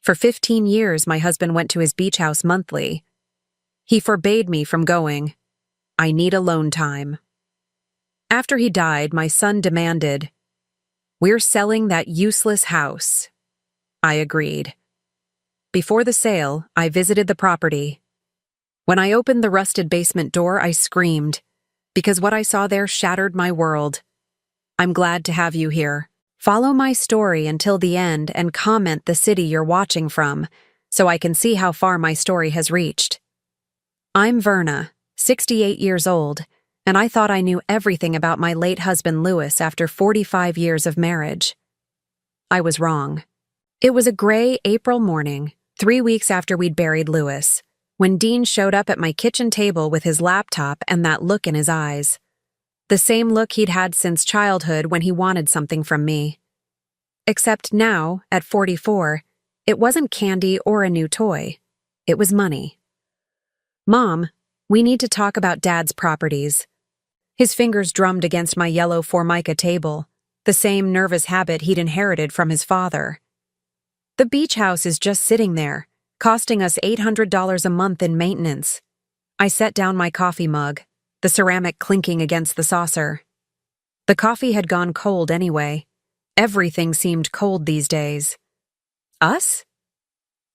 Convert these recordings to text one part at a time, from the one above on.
For 15 years, my husband went to his beach house monthly. He forbade me from going. I need alone time. After he died, my son demanded, "We're selling that useless house." I agreed. Before the sale, I visited the property. When I opened the rusted basement door, I screamed, because what I saw there shattered my world. I'm glad to have you here. Follow my story until the end and comment the city you're watching from, so I can see how far my story has reached. I'm Verna, 68 years old, and I thought I knew everything about my late husband Louis after 45 years of marriage. I was wrong. It was a gray April morning, 3 weeks after we'd buried Louis, when Dean showed up at my kitchen table with his laptop and that look in his eyes. The same look he'd had since childhood when he wanted something from me. Except now, at 44, it wasn't candy or a new toy. It was money. "Mom, we need to talk about Dad's properties." His fingers drummed against my yellow Formica table, the same nervous habit he'd inherited from his father. "The beach house is just sitting there, costing us $800 a month in maintenance." I set down my coffee mug, the ceramic clinking against the saucer. The coffee had gone cold anyway. Everything seemed cold these days. "Us?"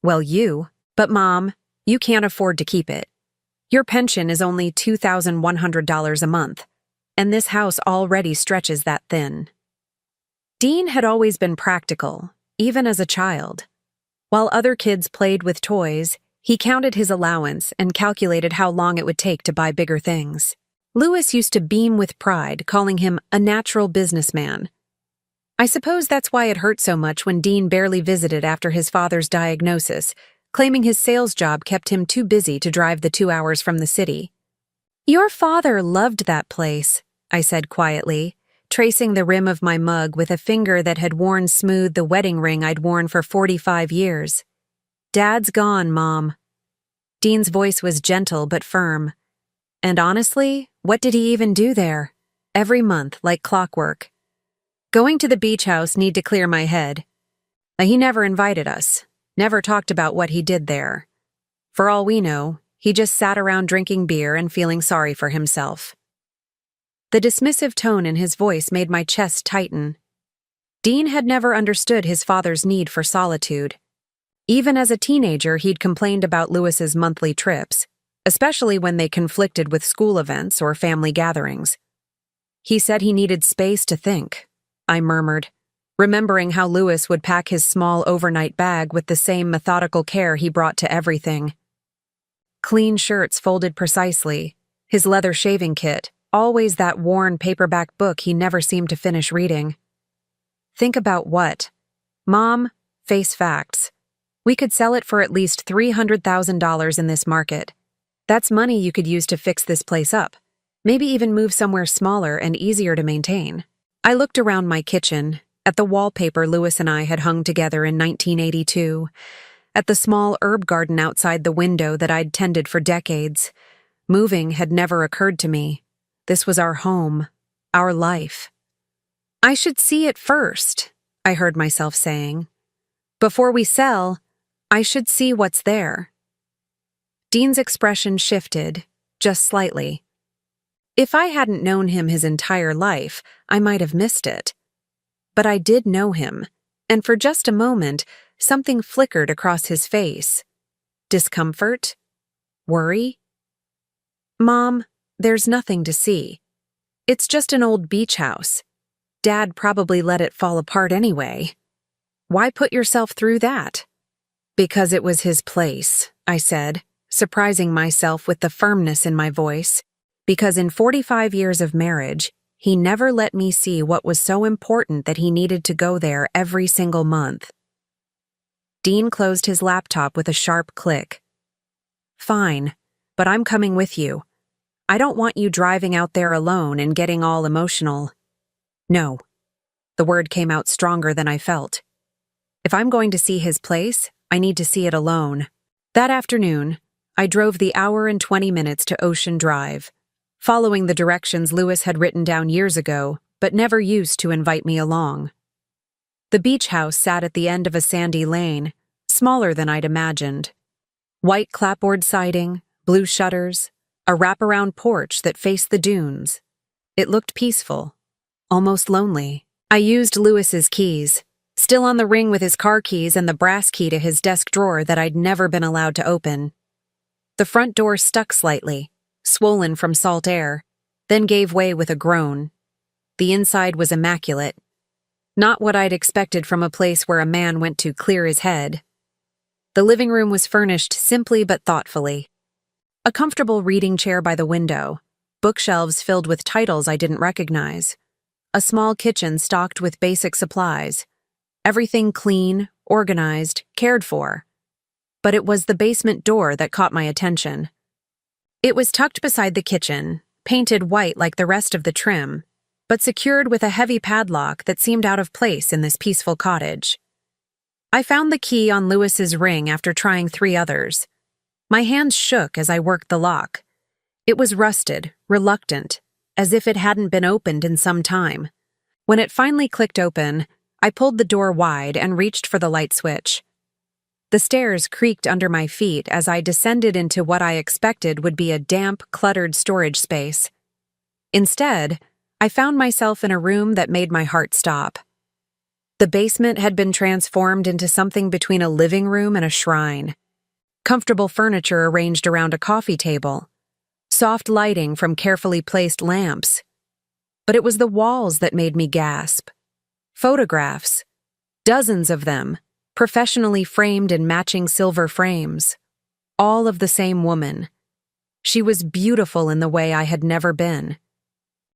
"Well, you. But Mom, you can't afford to keep it. Your pension is only $2,100 a month, and this house already stretches that thin." Dean had always been practical, even as a child. While other kids played with toys, he counted his allowance and calculated how long it would take to buy bigger things. Louis used to beam with pride, calling him a natural businessman. I suppose that's why it hurt so much when Dean barely visited after his father's diagnosis, claiming his sales job kept him too busy to drive the 2 hours from the city. "Your father loved that place," I said quietly, tracing the rim of my mug with a finger that had worn smooth the wedding ring I'd worn for 45 years. "Dad's gone, Mom." Dean's voice was gentle but firm. And honestly, what did he even do there? Every month, like clockwork. Going to the beach house need to clear my head. He never invited us, never talked about what he did there. For all we know, he just sat around drinking beer and feeling sorry for himself. The dismissive tone in his voice made my chest tighten. Dean had never understood his father's need for solitude. Even as a teenager, he'd complained about Louis's monthly trips, especially when they conflicted with school events or family gatherings. He said he needed space to think, I murmured, remembering how Louis would pack his small overnight bag with the same methodical care he brought to everything. Clean shirts folded precisely, his leather shaving kit, always that worn paperback book he never seemed to finish reading. Think about what? Mom, face facts. We could sell it for at least $300,000 in this market. That's money you could use to fix this place up, maybe even move somewhere smaller and easier to maintain. I looked around my kitchen, at the wallpaper Louis and I had hung together in 1982, at the small herb garden outside the window that I'd tended for decades. Moving had never occurred to me. This was our home, our life. I should see it first, I heard myself saying. Before we sell, I should see what's there. Dean's expression shifted, just slightly. If I hadn't known him his entire life, I might have missed it. But I did know him, and for just a moment, something flickered across his face. Discomfort? Worry? Mom, there's nothing to see. It's just an old beach house. Dad probably let it fall apart anyway. Why put yourself through that? Because it was his place, I said, surprising myself with the firmness in my voice. Because in 45 years of marriage, he never let me see what was so important that he needed to go there every single month. Dean closed his laptop with a sharp click. Fine, but I'm coming with you. I don't want you driving out there alone and getting all emotional. No. The word came out stronger than I felt. If I'm going to see his place, I need to see it alone. That afternoon, I drove the hour and 20 minutes to Ocean Drive, following the directions Louis had written down years ago, but never used to invite me along. The beach house sat at the end of a sandy lane, smaller than I'd imagined. White clapboard siding, blue shutters, a wraparound porch that faced the dunes. It looked peaceful, almost lonely. I used Lewis's keys, still on the ring with his car keys and the brass key to his desk drawer that I'd never been allowed to open. The front door stuck slightly, swollen from salt air, then gave way with a groan. The inside was immaculate. Not what I'd expected from a place where a man went to clear his head. The living room was furnished simply but thoughtfully. A comfortable reading chair by the window, bookshelves filled with titles I didn't recognize, a small kitchen stocked with basic supplies, everything clean, organized, cared for. But it was the basement door that caught my attention. It was tucked beside the kitchen, painted white like the rest of the trim, but secured with a heavy padlock that seemed out of place in this peaceful cottage. I found the key on Lewis's ring after trying 3 others. My hands shook as I worked the lock. It was rusted, reluctant, as if it hadn't been opened in some time. When it finally clicked open, I pulled the door wide and reached for the light switch. The stairs creaked under my feet as I descended into what I expected would be a damp, cluttered storage space. Instead, I found myself in a room that made my heart stop. The basement had been transformed into something between a living room and a shrine. Comfortable furniture arranged around a coffee table. Soft lighting from carefully placed lamps. But it was the walls that made me gasp. Photographs. Dozens of them, professionally framed in matching silver frames. All of the same woman. She was beautiful in the way I had never been.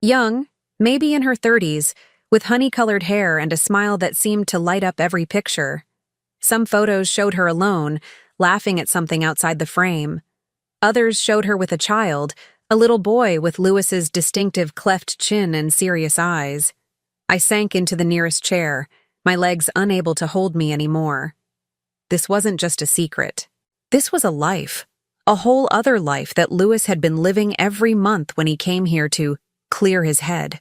Young, maybe in her 30s, with honey-colored hair and a smile that seemed to light up every picture. Some photos showed her alone, laughing at something outside the frame. Others showed her with a child, a little boy with Lewis's distinctive cleft chin and serious eyes. I sank into the nearest chair, my legs unable to hold me anymore. This wasn't just a secret. This was a life, a whole other life that Lewis had been living every month when he came here to clear his head.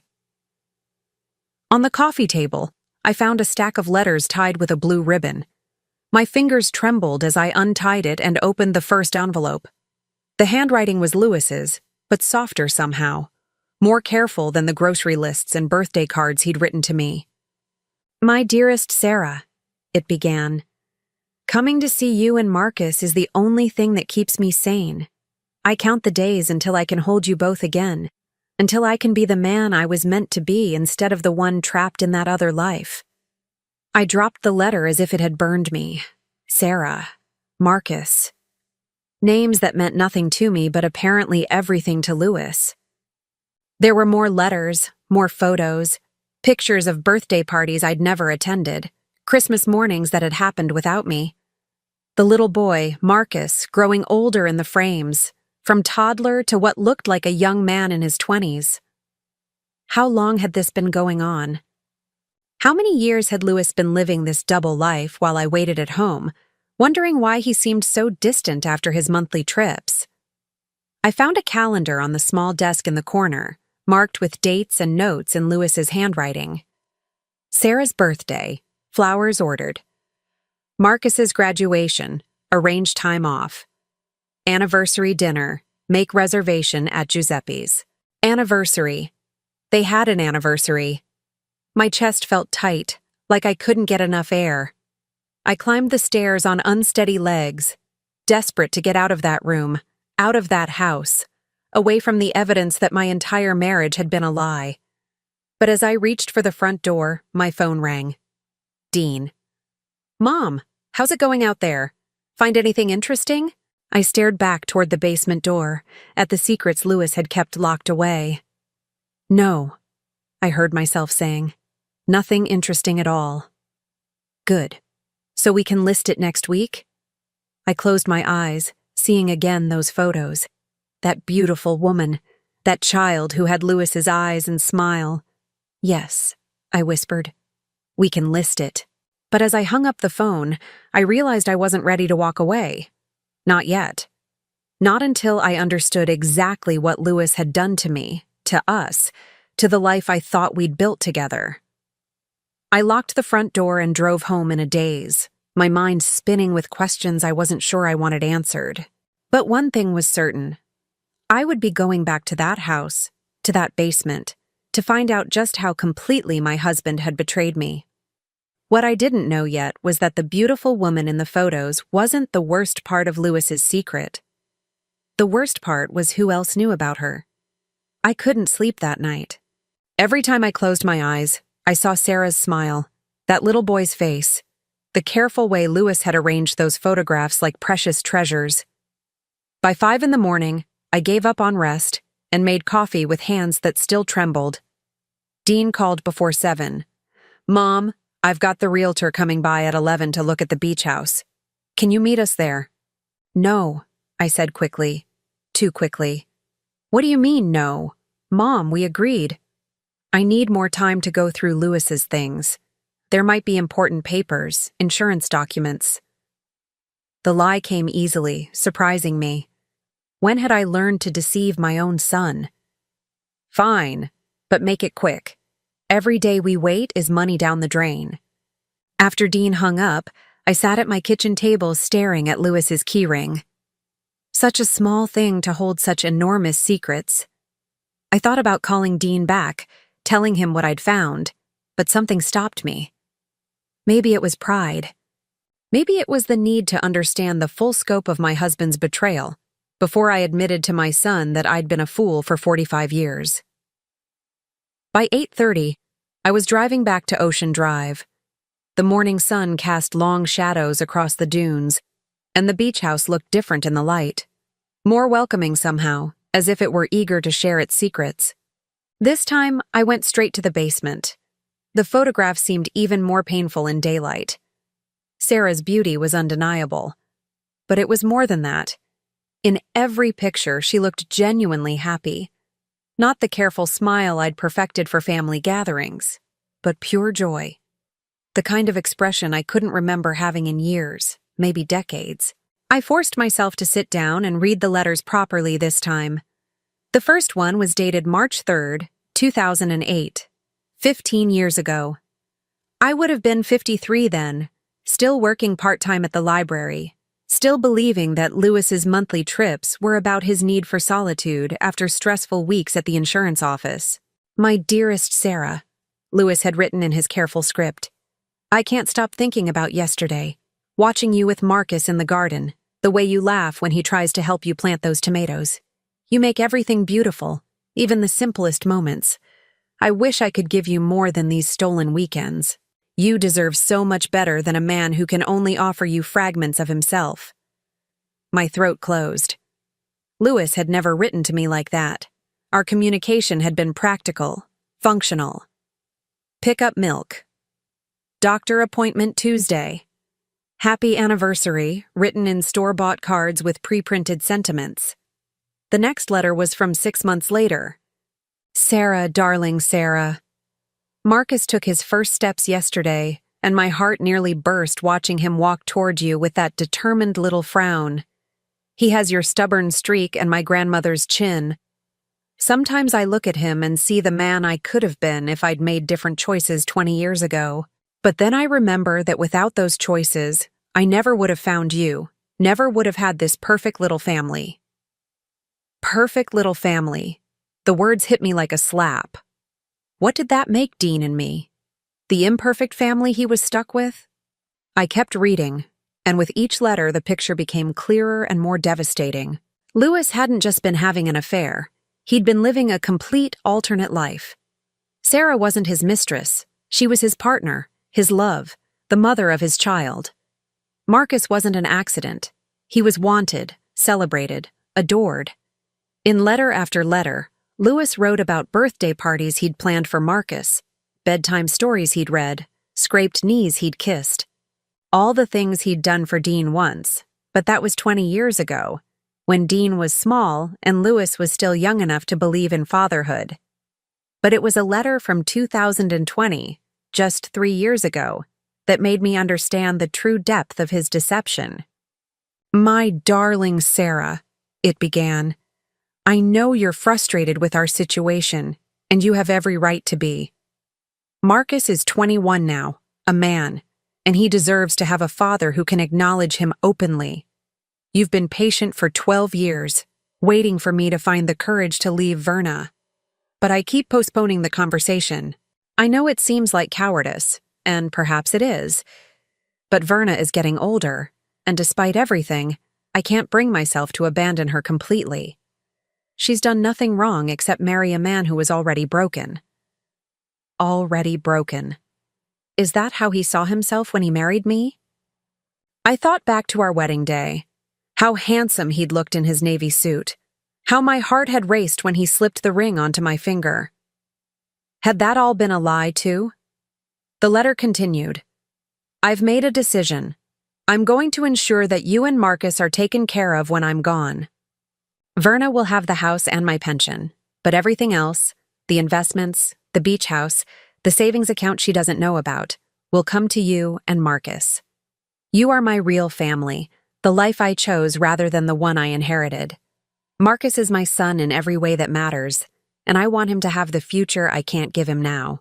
On the coffee table, I found a stack of letters tied with a blue ribbon. My fingers trembled as I untied it and opened the first envelope. The handwriting was Lewis's, but softer somehow, more careful than the grocery lists and birthday cards he'd written to me. "My dearest Sarah," it began. "Coming to see you and Marcus is the only thing that keeps me sane. I count the days until I can hold you both again, until I can be the man I was meant to be instead of the one trapped in that other life." I dropped the letter as if it had burned me. Sarah, Marcus. Names that meant nothing to me, but apparently everything to Lewis. There were more letters, more photos, pictures of birthday parties I'd never attended, Christmas mornings that had happened without me. The little boy, Marcus, growing older in the frames, from toddler to what looked like a young man in his 20s. How long had this been going on? How many years had Lewis been living this double life while I waited at home, wondering why he seemed so distant after his monthly trips? I found a calendar on the small desk in the corner, marked with dates and notes in Lewis's handwriting. Sarah's birthday, flowers ordered. Marcus's graduation, arrange time off. Anniversary dinner, make reservation at Giuseppe's. Anniversary. They had an anniversary. My chest felt tight, like I couldn't get enough air. I climbed the stairs on unsteady legs, desperate to get out of that room, out of that house, away from the evidence that my entire marriage had been a lie. But as I reached for the front door, my phone rang. Dean. "Mom, how's it going out there? Find anything interesting?" I stared back toward the basement door, at the secrets Lewis had kept locked away. "No," I heard myself saying. "Nothing interesting at all." "Good. So we can list it next week?" I closed my eyes, seeing again those photos. That beautiful woman, that child who had Lewis's eyes and smile. "Yes," I whispered. "We can list it." But as I hung up the phone, I realized I wasn't ready to walk away. Not yet. Not until I understood exactly what Lewis had done to me, to us, to the life I thought we'd built together. I locked the front door and drove home in a daze, my mind spinning with questions I wasn't sure I wanted answered. But one thing was certain. I would be going back to that house, to that basement, to find out just how completely my husband had betrayed me. What I didn't know yet was that the beautiful woman in the photos wasn't the worst part of Lewis's secret. The worst part was who else knew about her. I couldn't sleep that night. Every time I closed my eyes, I saw Sarah's smile, that little boy's face, the careful way Lewis had arranged those photographs like precious treasures. By 5 a.m, I gave up on rest and made coffee with hands that still trembled. Dean called before 7. "Mom, I've got the realtor coming by at 11 to look at the beach house. Can you meet us there?" "No," I said quickly. Too quickly. "What do you mean, no? Mom, we agreed." "I need more time to go through Lewis's things. There might be important papers, insurance documents." The lie came easily, surprising me. When had I learned to deceive my own son? "Fine, but make it quick. Every day we wait is money down the drain." After Dean hung up, I sat at my kitchen table staring at Lewis's keyring. Such a small thing to hold such enormous secrets. I thought about calling Dean back, telling him what I'd found, but something stopped me. Maybe it was pride. Maybe it was the need to understand the full scope of my husband's betrayal before I admitted to my son that I'd been a fool for 45 years. By 8:30, I was driving back to Ocean Drive. The morning sun cast long shadows across the dunes, and the beach house looked different in the light. More welcoming somehow, as if it were eager to share its secrets. This time, I went straight to the basement. The photograph seemed even more painful in daylight. Sarah's beauty was undeniable. But it was more than that. In every picture, she looked genuinely happy. Not the careful smile I'd perfected for family gatherings, but pure joy. The kind of expression I couldn't remember having in years, maybe decades. I forced myself to sit down and read the letters properly this time. The first one was dated March 3rd, 2008, 15 years ago. I would have been 53 then, still working part-time at the library, still believing that Lewis's monthly trips were about his need for solitude after stressful weeks at the insurance office. "My dearest Sarah," Lewis had written in his careful script, "I can't stop thinking about yesterday, watching you with Marcus in the garden, the way you laugh when he tries to help you plant those tomatoes. You make everything beautiful, even the simplest moments. I wish I could give you more than these stolen weekends. You deserve so much better than a man who can only offer you fragments of himself." My throat closed. Lewis had never written to me like that. Our communication had been practical, functional. Pick up milk. Doctor appointment Tuesday. Happy anniversary, written in store-bought cards with pre-printed sentiments. The next letter was from 6 months later. "Sarah, darling Sarah. Marcus took his first steps yesterday, and my heart nearly burst watching him walk toward you with that determined little frown. He has your stubborn streak and my grandmother's chin. Sometimes I look at him and see the man I could have been if I'd made different choices 20 years ago. But then I remember that without those choices, I never would have found you, never would have had this perfect little family." Perfect little family. The words hit me like a slap. What did that make Dean and me? The imperfect family he was stuck with? I kept reading, and with each letter the picture became clearer and more devastating. Lewis hadn't just been having an affair. He'd been living a complete alternate life. Sarah wasn't his mistress. She was his partner, his love, the mother of his child. Marcus wasn't an accident. He was wanted, celebrated, adored. In letter after letter, Lewis wrote about birthday parties he'd planned for Marcus, bedtime stories he'd read, scraped knees he'd kissed. All the things he'd done for Dean once, but that was 20 years ago, when Dean was small and Lewis was still young enough to believe in fatherhood. But it was a letter from 2020, just 3 years ago, that made me understand the true depth of his deception. "My darling Sarah," it began, "I know you're frustrated with our situation, and you have every right to be. Marcus is 21 now, a man, and he deserves to have a father who can acknowledge him openly. You've been patient for 12 years, waiting for me to find the courage to leave Verna. But I keep postponing the conversation. I know it seems like cowardice, and perhaps it is. But Verna is getting older, and despite everything, I can't bring myself to abandon her completely. She's done nothing wrong except marry a man who was already broken. Already broken. Is that how he saw himself when he married me? I thought back to our wedding day. How handsome he'd looked in his navy suit. How my heart had raced when he slipped the ring onto my finger. Had that all been a lie, too? The letter continued. I've made a decision. I'm going to ensure that you and Marcus are taken care of when I'm gone. Verna will have the house and my pension, but everything else, the investments, the beach house, the savings account she doesn't know about, will come to you and Marcus. You are my real family, the life I chose rather than the one I inherited. Marcus is my son in every way that matters, and I want him to have the future I can't give him now.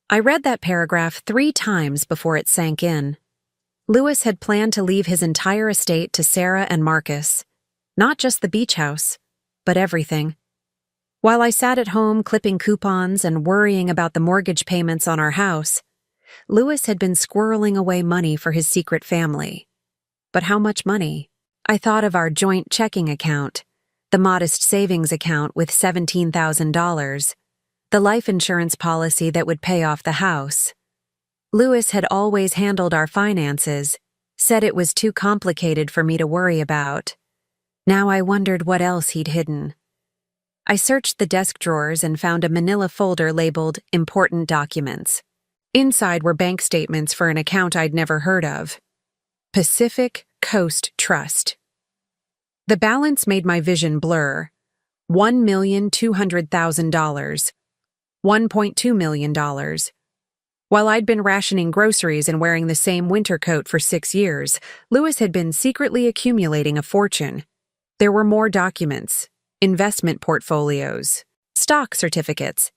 I read that paragraph 3 times before it sank in. Lewis had planned to leave his entire estate to Sarah and Marcus. Not just the beach house, but everything. While I sat at home clipping coupons and worrying about the mortgage payments on our house, Lewis had been squirreling away money for his secret family. But how much money? I thought of our joint checking account, the modest savings account with $17,000, the life insurance policy that would pay off the house. Lewis had always handled our finances, said it was too complicated for me to worry about. Now I wondered what else he'd hidden. I searched the desk drawers and found a manila folder labeled Important Documents. Inside were bank statements for an account I'd never heard of. Pacific Coast Trust. The balance made my vision blur. $1,200,000. $1.2 million. While I'd been rationing groceries and wearing the same winter coat for 6 years, Lewis had been secretly accumulating a fortune. There were more documents, investment portfolios, stock certificates,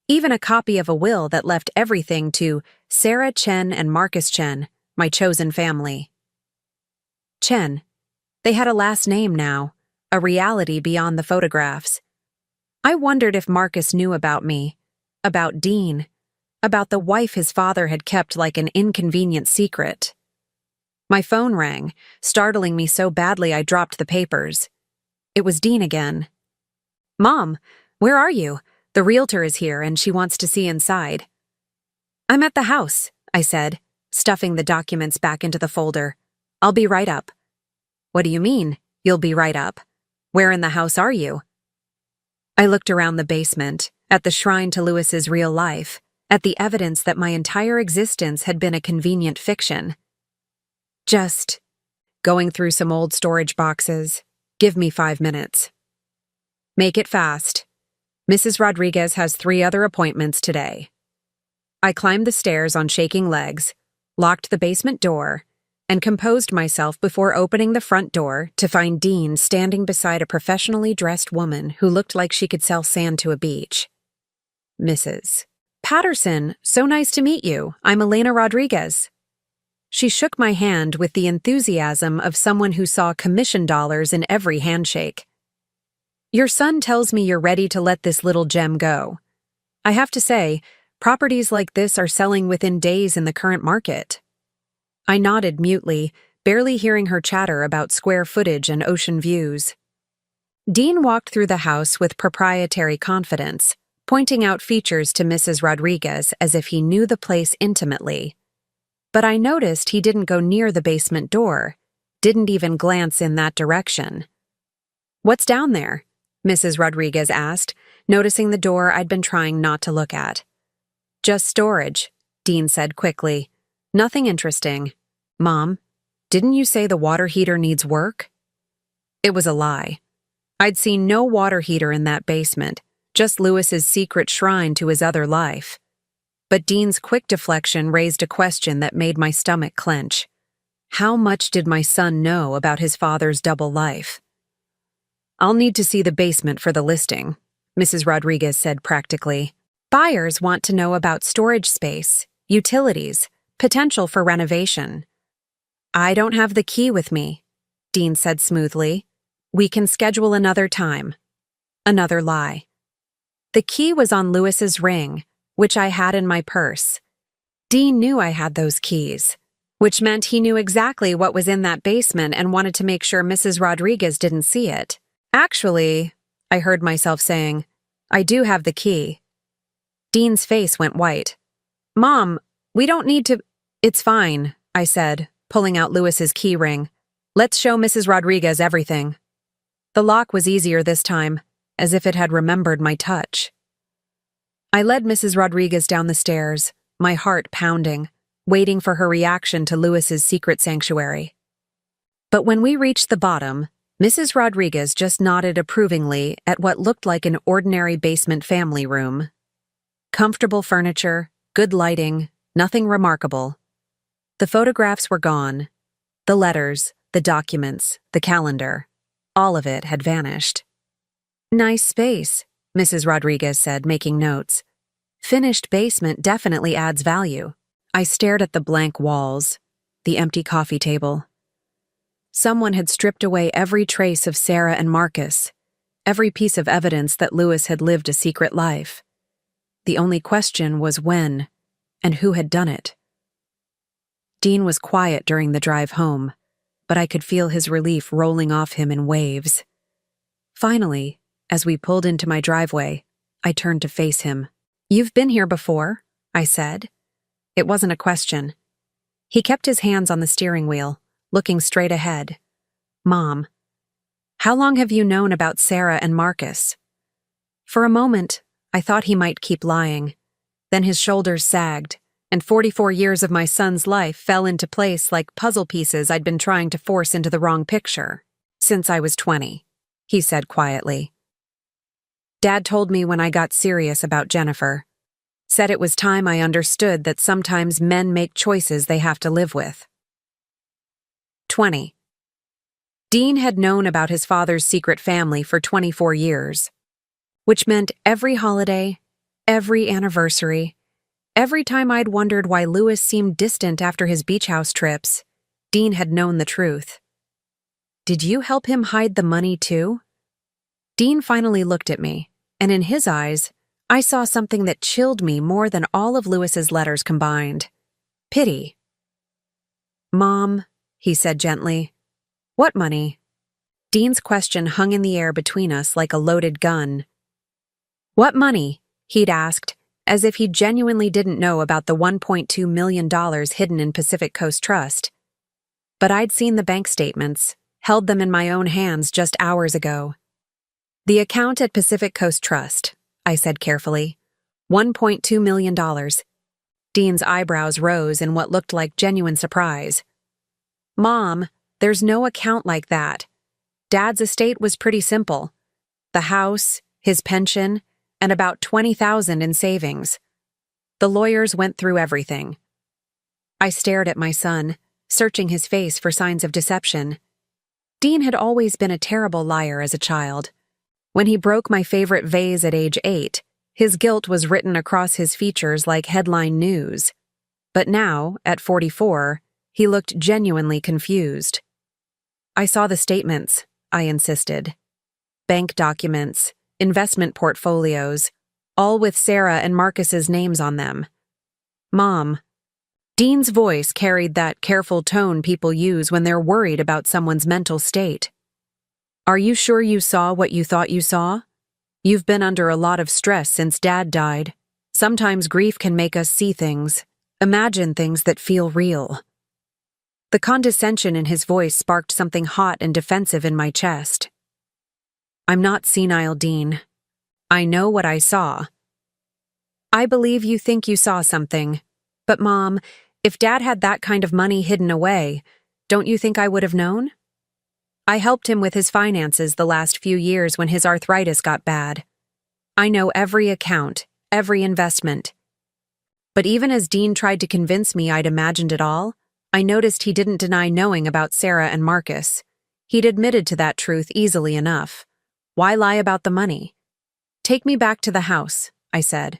even a copy of a will that left everything to Sarah Chen and Marcus Chen, my chosen family. Chen. They had a last name now, a reality beyond the photographs. I wondered if Marcus knew about me, about Dean, about the wife his father had kept like an inconvenient secret. My phone rang, startling me so badly I dropped the papers. It was Dean again. Mom, where are you? The realtor is here and she wants to see inside. I'm at the house, I said, stuffing the documents back into the folder. I'll be right up. What do you mean, you'll be right up? Where in the house are you? I looked around the basement, at the shrine to Lewis's real life, at the evidence that my entire existence had been a convenient fiction. Just going through some old storage boxes. Give me 5 minutes. Make it fast. Mrs. Rodriguez has 3 other appointments today. I climbed the stairs on shaking legs, locked the basement door, and composed myself before opening the front door to find Dean standing beside a professionally dressed woman who looked like she could sell sand to a beach. Mrs. Patterson, so nice to meet you. I'm Elena Rodriguez. She shook my hand with the enthusiasm of someone who saw commission dollars in every handshake. Your son tells me you're ready to let this little gem go. I have to say, properties like this are selling within days in the current market. I nodded mutely, barely hearing her chatter about square footage and ocean views. Dean walked through the house with proprietary confidence, pointing out features to Mrs. Rodriguez as if he knew the place intimately. But I noticed he didn't go near the basement door, didn't even glance in that direction. What's down there? Mrs. Rodriguez asked, noticing the door I'd been trying not to look at. Just storage, Dean said quickly. Nothing interesting. Mom, didn't you say the water heater needs work? It was a lie. I'd seen no water heater in that basement, just Lewis's secret shrine to his other life. But Dean's quick deflection raised a question that made my stomach clench. How much did my son know about his father's double life? I'll need to see the basement for the listing, Mrs. Rodriguez said practically. Buyers want to know about storage space, utilities, potential for renovation. I don't have the key with me, Dean said smoothly. We can schedule another time. Another lie. The key was on Lewis's ring, which I had in my purse. Dean knew I had those keys, which meant he knew exactly what was in that basement and wanted to make sure Mrs. Rodriguez didn't see it. Actually, I heard myself saying, I do have the key. Dean's face went white. Mom, we don't need to— It's fine, I said, pulling out Lewis's key ring. Let's show Mrs. Rodriguez everything. The lock was easier this time, as if it had remembered my touch. I led Mrs. Rodriguez down the stairs, my heart pounding, waiting for her reaction to Lewis's secret sanctuary. But when we reached the bottom, Mrs. Rodriguez just nodded approvingly at what looked like an ordinary basement family room. Comfortable furniture, good lighting, nothing remarkable. The photographs were gone. The letters, the documents, the calendar. All of it had vanished. Nice space, Mrs. Rodriguez said, making notes. Finished basement definitely adds value. I stared at the blank walls, the empty coffee table. Someone had stripped away every trace of Sarah and Marcus, every piece of evidence that Lewis had lived a secret life. The only question was when, and who had done it. Dean was quiet during the drive home, but I could feel his relief rolling off him in waves. Finally, as we pulled into my driveway, I turned to face him. You've been here before, I said. It wasn't a question. He kept his hands on the steering wheel, looking straight ahead. Mom, how long have you known about Sarah and Marcus? For a moment, I thought he might keep lying. Then his shoulders sagged, and 44 years of my son's life fell into place like puzzle pieces I'd been trying to force into the wrong picture. Since I was 20, he said quietly. Dad told me when I got serious about Jennifer. Said it was time I understood that sometimes men make choices they have to live with. 20. Dean had known about his father's secret family for 24 years, which meant every holiday, every anniversary, every time I'd wondered why Lewis seemed distant after his beach house trips, Dean had known the truth. Did you help him hide the money too? Dean finally looked at me, and in his eyes, I saw something that chilled me more than all of Lewis's letters combined. Pity. Mom, he said gently. What money? Dean's question hung in the air between us like a loaded gun. What money? He'd asked, as if he genuinely didn't know about the $1.2 million hidden in Pacific Coast Trust. But I'd seen the bank statements, held them in my own hands just hours ago. The account at Pacific Coast Trust, I said carefully. $1.2 million. Dean's eyebrows rose in what looked like genuine surprise. Mom, there's no account like that. Dad's estate was pretty simple. The house, his pension, and about $20,000 in savings. The lawyers went through everything. I stared at my son, searching his face for signs of deception. Dean had always been a terrible liar as a child. When he broke my favorite vase at age 8, his guilt was written across his features like headline news. But now, at 44, he looked genuinely confused. I saw the statements, I insisted. Bank documents, investment portfolios, all with Sarah and Marcus's names on them. Mom. Dean's voice carried that careful tone people use when they're worried about someone's mental state. Are you sure you saw what you thought you saw? You've been under a lot of stress since Dad died. Sometimes grief can make us see things, imagine things that feel real. The condescension in his voice sparked something hot and defensive in my chest. I'm not senile, Dean. I know what I saw. I believe you think you saw something. But Mom, if Dad had that kind of money hidden away, don't you think I would have known? I helped him with his finances the last few years when his arthritis got bad. I know every account, every investment. But even as Dean tried to convince me I'd imagined it all, I noticed he didn't deny knowing about Sarah and Marcus. He'd admitted to that truth easily enough. Why lie about the money? Take me back to the house, I said.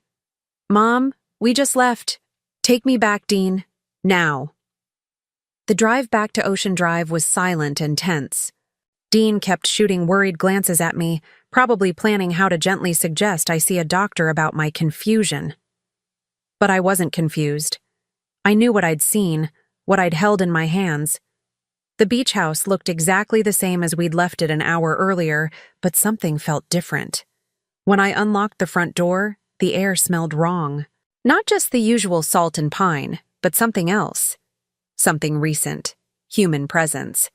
Mom, we just left. Take me back, Dean. Now. The drive back to Ocean Drive was silent and tense. Dean kept shooting worried glances at me, probably planning how to gently suggest I see a doctor about my confusion. But I wasn't confused. I knew what I'd seen, what I'd held in my hands. The beach house looked exactly the same as we'd left it an hour earlier, but something felt different. When I unlocked the front door, the air smelled wrong. Not just the usual salt and pine, but something else. Something recent. Human presence.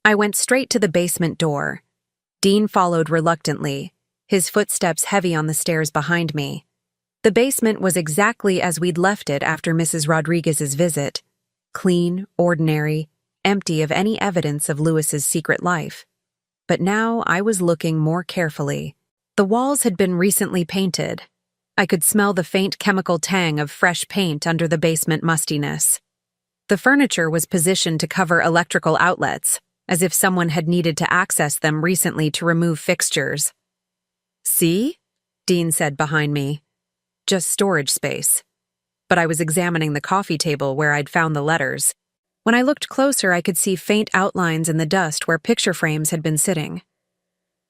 I went straight to the basement door. Dean followed reluctantly, his footsteps heavy on the stairs behind me. The basement was exactly as we'd left it after Mrs. Rodriguez's visit. Clean, ordinary, empty of any evidence of Lewis's secret life. But now I was looking more carefully. The walls had been recently painted. I could smell the faint chemical tang of fresh paint under the basement mustiness. The furniture was positioned to cover electrical outlets, as if someone had needed to access them recently to remove fixtures. "See?" Dean said behind me. "Just storage space." But I was examining the coffee table where I'd found the letters. When I looked closer, I could see faint outlines in the dust where picture frames had been sitting.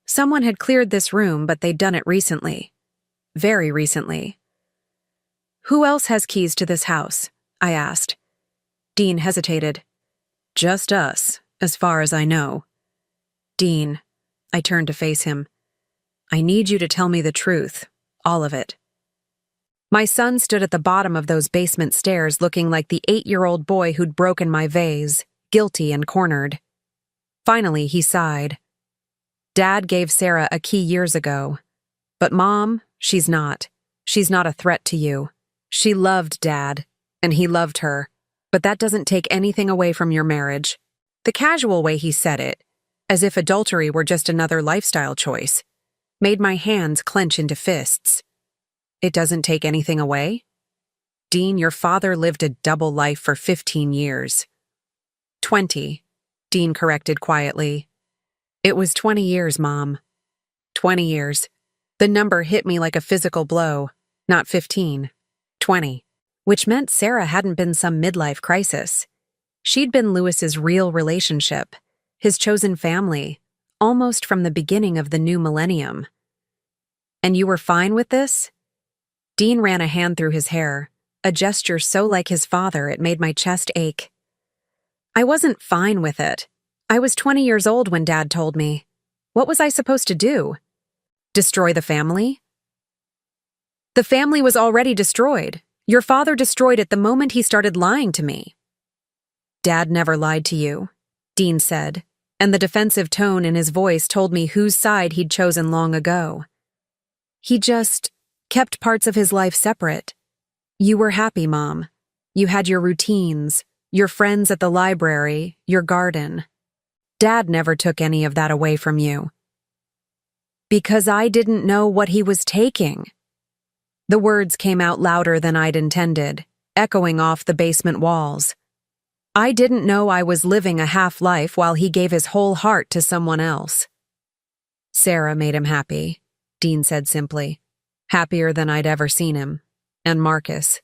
Someone had cleared this room, but they'd done it recently. Very recently. "Who else has keys to this house?" I asked. Dean hesitated. "Just us, as far as I know." "Dean," I turned to face him, "I need you to tell me the truth, all of it." My son stood at the bottom of those basement stairs looking like the 8-year-old boy who'd broken my vase, guilty and cornered. Finally, he sighed. "Dad gave Sarah a key years ago. But Mom, she's not. She's not a threat to you. She loved Dad, and he loved her. But that doesn't take anything away from your marriage." The casual way he said it, as if adultery were just another lifestyle choice, made my hands clench into fists. "It doesn't take anything away?" "Dean, your father lived a double life for 15 years. 20, Dean corrected quietly. "It was 20 years, Mom. 20 years. The number hit me like a physical blow. Not 15. 20. Which meant Sarah hadn't been some midlife crisis. She'd been Lewis's real relationship, his chosen family, almost from the beginning of the new millennium. "And you were fine with this?" Dean ran a hand through his hair, a gesture so like his father it made my chest ache. "I wasn't fine with it. I was 20 years old when Dad told me. What was I supposed to do? Destroy the family?" "The family was already destroyed. Your father destroyed it the moment he started lying to me." "Dad never lied to you," Dean said, and the defensive tone in his voice told me whose side he'd chosen long ago. "He just kept parts of his life separate. You were happy, Mom. You had your routines, your friends at the library, your garden. Dad never took any of that away from you." "Because I didn't know what he was taking." The words came out louder than I'd intended, echoing off the basement walls. I didn't know I was living a half-life while he gave his whole heart to someone else. "Sarah made him happy," Dean said simply. "Happier than I'd ever seen him. And Marcus."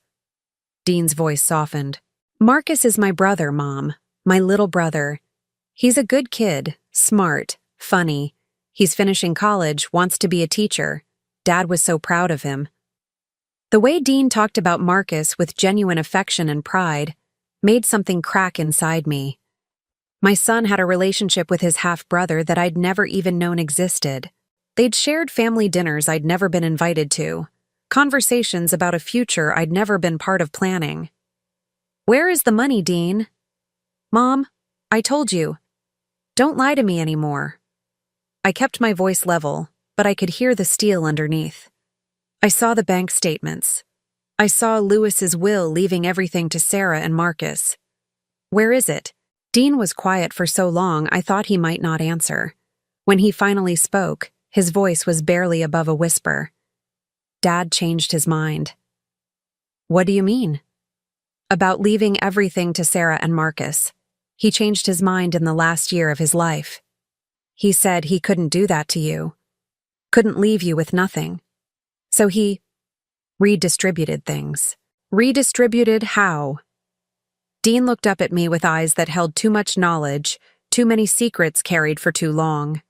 Dean's voice softened. "Marcus is my brother, Mom. My little brother. He's a good kid, smart, funny. He's finishing college, wants to be a teacher. Dad was so proud of him." The way Dean talked about Marcus with genuine affection and pride made something crack inside me. My son had a relationship with his half-brother that I'd never even known existed. They'd shared family dinners I'd never been invited to, conversations about a future I'd never been part of planning. "Where is the money, Dean?" "Mom, I told you. Don't lie to me anymore." I kept my voice level, but I could hear the steel underneath. I saw the bank statements. I saw Lewis's will leaving everything to Sarah and Marcus. "Where is it?" Dean was quiet for so long I thought he might not answer. When he finally spoke, his voice was barely above a whisper. Dad changed his mind. "What do you mean?" "About leaving everything to Sarah and Marcus. He changed his mind in the last year of his life. He said he couldn't do that to you. Couldn't leave you with nothing. So he redistributed things." "Redistributed how?" Dean looked up at me with eyes that held too much knowledge, too many secrets carried for too long.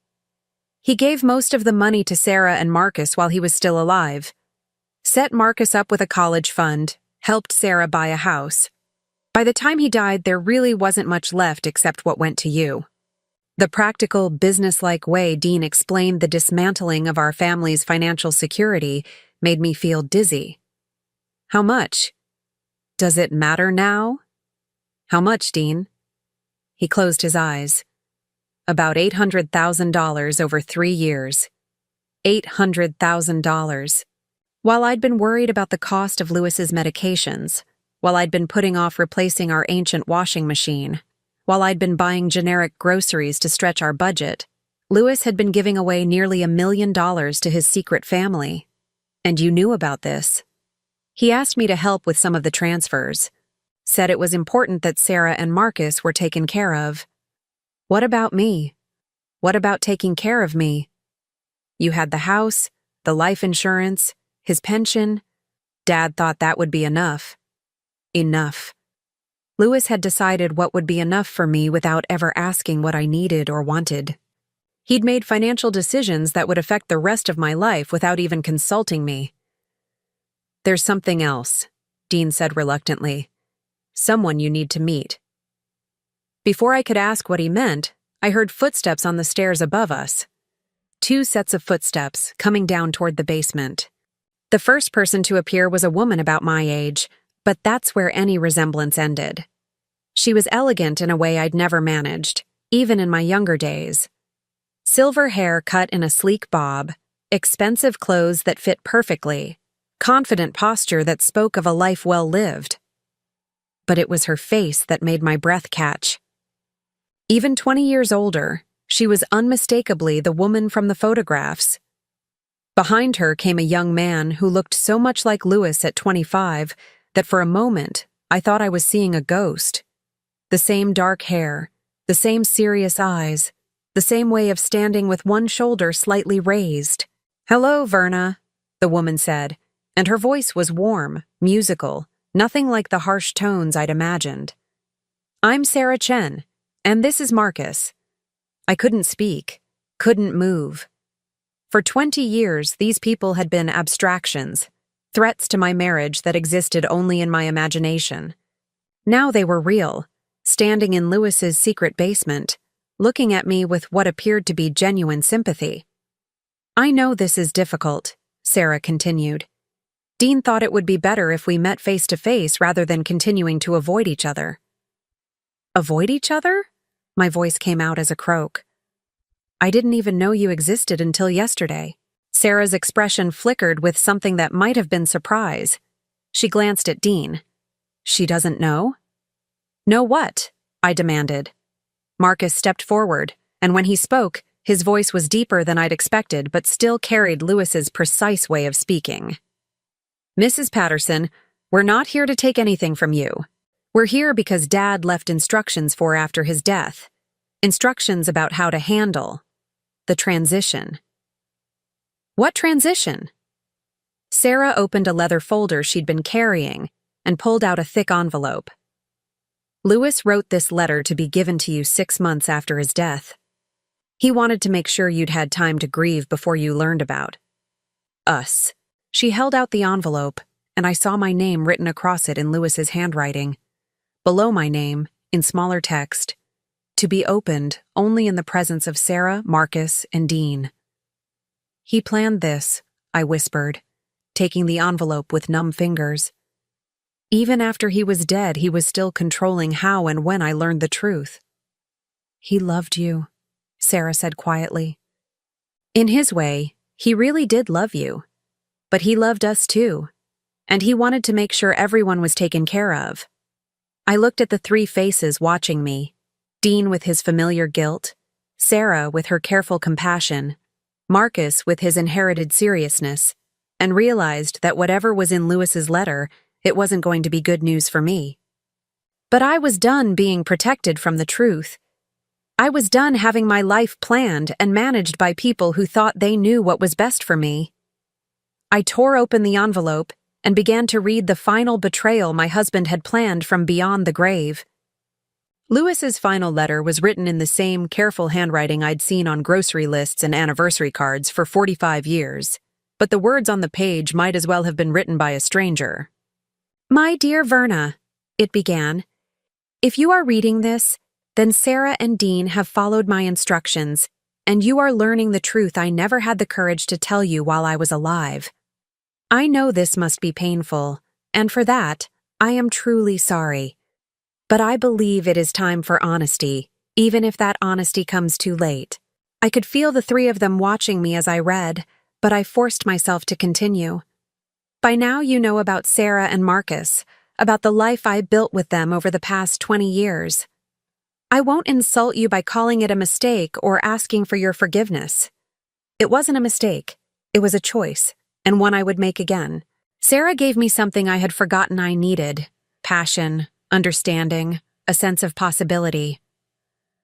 He gave most of the money to Sarah and Marcus while he was still alive. Set Marcus up with a college fund, helped Sarah buy a house. By the time he died, there really wasn't much left except what went to you. The practical, businesslike way Dean explained the dismantling of our family's financial security made me feel dizzy. How much? Does it matter now? How much, Dean? He closed his eyes. About $800,000 over 3 years. $800,000. While I'd been worried about the cost of Lewis's medications, while I'd been putting off replacing our ancient washing machine, while I'd been buying generic groceries to stretch our budget, Lewis had been giving away nearly $1 million to his secret family. And you knew about this. He asked me to help with some of the transfers. Said it was important that Sarah and Marcus were taken care of. What about me? What about taking care of me? You had the house, the life insurance, his pension. Dad thought that would be enough. Enough. Lewis had decided what would be enough for me without ever asking what I needed or wanted. He'd made financial decisions that would affect the rest of my life without even consulting me. There's something else, Dean said reluctantly. Someone you need to meet. Before I could ask what he meant, I heard footsteps on the stairs above us. 2 sets of footsteps coming down toward the basement. The first person to appear was a woman about my age, but that's where any resemblance ended. She was elegant in a way I'd never managed, even in my younger days. Silver hair cut in a sleek bob, expensive clothes that fit perfectly, confident posture that spoke of a life well lived. But it was her face that made my breath catch. Even 20 years older, she was unmistakably the woman from the photographs. Behind her came a young man who looked so much like Lewis at 25 that for a moment I thought I was seeing a ghost. The same dark hair, the same serious eyes, the same way of standing with one shoulder slightly raised. "Hello, Verna," the woman said, and her voice was warm, musical, nothing like the harsh tones I'd imagined. "I'm Sarah Chen, and this is Marcus." I couldn't speak, couldn't move. For 20 years, these people had been abstractions, threats to my marriage that existed only in my imagination. Now they were real, standing in Lewis's secret basement, looking at me with what appeared to be genuine sympathy. "I know this is difficult," Sarah continued. "Dean thought it would be better if we met face to face rather than continuing to avoid each other." "Avoid each other?" My voice came out as a croak. "I didn't even know you existed until yesterday." Sarah's expression flickered with something that might have been surprise. She glanced at Dean. "She doesn't know?" "Know what?" I demanded. Marcus stepped forward, and when he spoke, his voice was deeper than I'd expected but still carried Lewis's precise way of speaking. "Mrs. Patterson, we're not here to take anything from you. We're here because Dad left instructions for after his death. Instructions about how to handle the transition." "What transition?" Sarah opened a leather folder she'd been carrying and pulled out a thick envelope. "Lewis wrote this letter to be given to you 6 months after his death. He wanted to make sure you'd had time to grieve before you learned about us." She held out the envelope, and I saw my name written across it in Lewis's handwriting. Below my name, in smaller text, "To be opened only in the presence of Sarah, Marcus, and Dean." "He planned this," I whispered, taking the envelope with numb fingers. "Even after he was dead, he was still controlling how and when I learned the truth." "He loved you," Sarah said quietly. "In his way, he really did love you. But he loved us too, and he wanted to make sure everyone was taken care of." I looked at the 3 faces watching me, Dean with his familiar guilt, Sarah with her careful compassion, Marcus with his inherited seriousness, and realized that whatever was in Lewis's letter, it wasn't going to be good news for me. But I was done being protected from the truth. I was done having my life planned and managed by people who thought they knew what was best for me. I tore open the envelope and began to read the final betrayal my husband had planned from beyond the grave. Lewis's final letter was written in the same careful handwriting I'd seen on grocery lists and anniversary cards for 45 years, but the words on the page might as well have been written by a stranger. My dear Verna, it began, if you are reading this, then Sarah and Dean have followed my instructions, and you are learning the truth I never had the courage to tell you while I was alive. I know this must be painful, and for that, I am truly sorry. But I believe it is time for honesty, even if that honesty comes too late. I could feel the three of them watching me as I read, but I forced myself to continue. By now you know about Sarah and Marcus, about the life I built with them over the past 20 years. I won't insult you by calling it a mistake or asking for your forgiveness. It wasn't a mistake. It was a choice, and one I would make again. Sarah gave me something I had forgotten I needed: passion, understanding, a sense of possibility.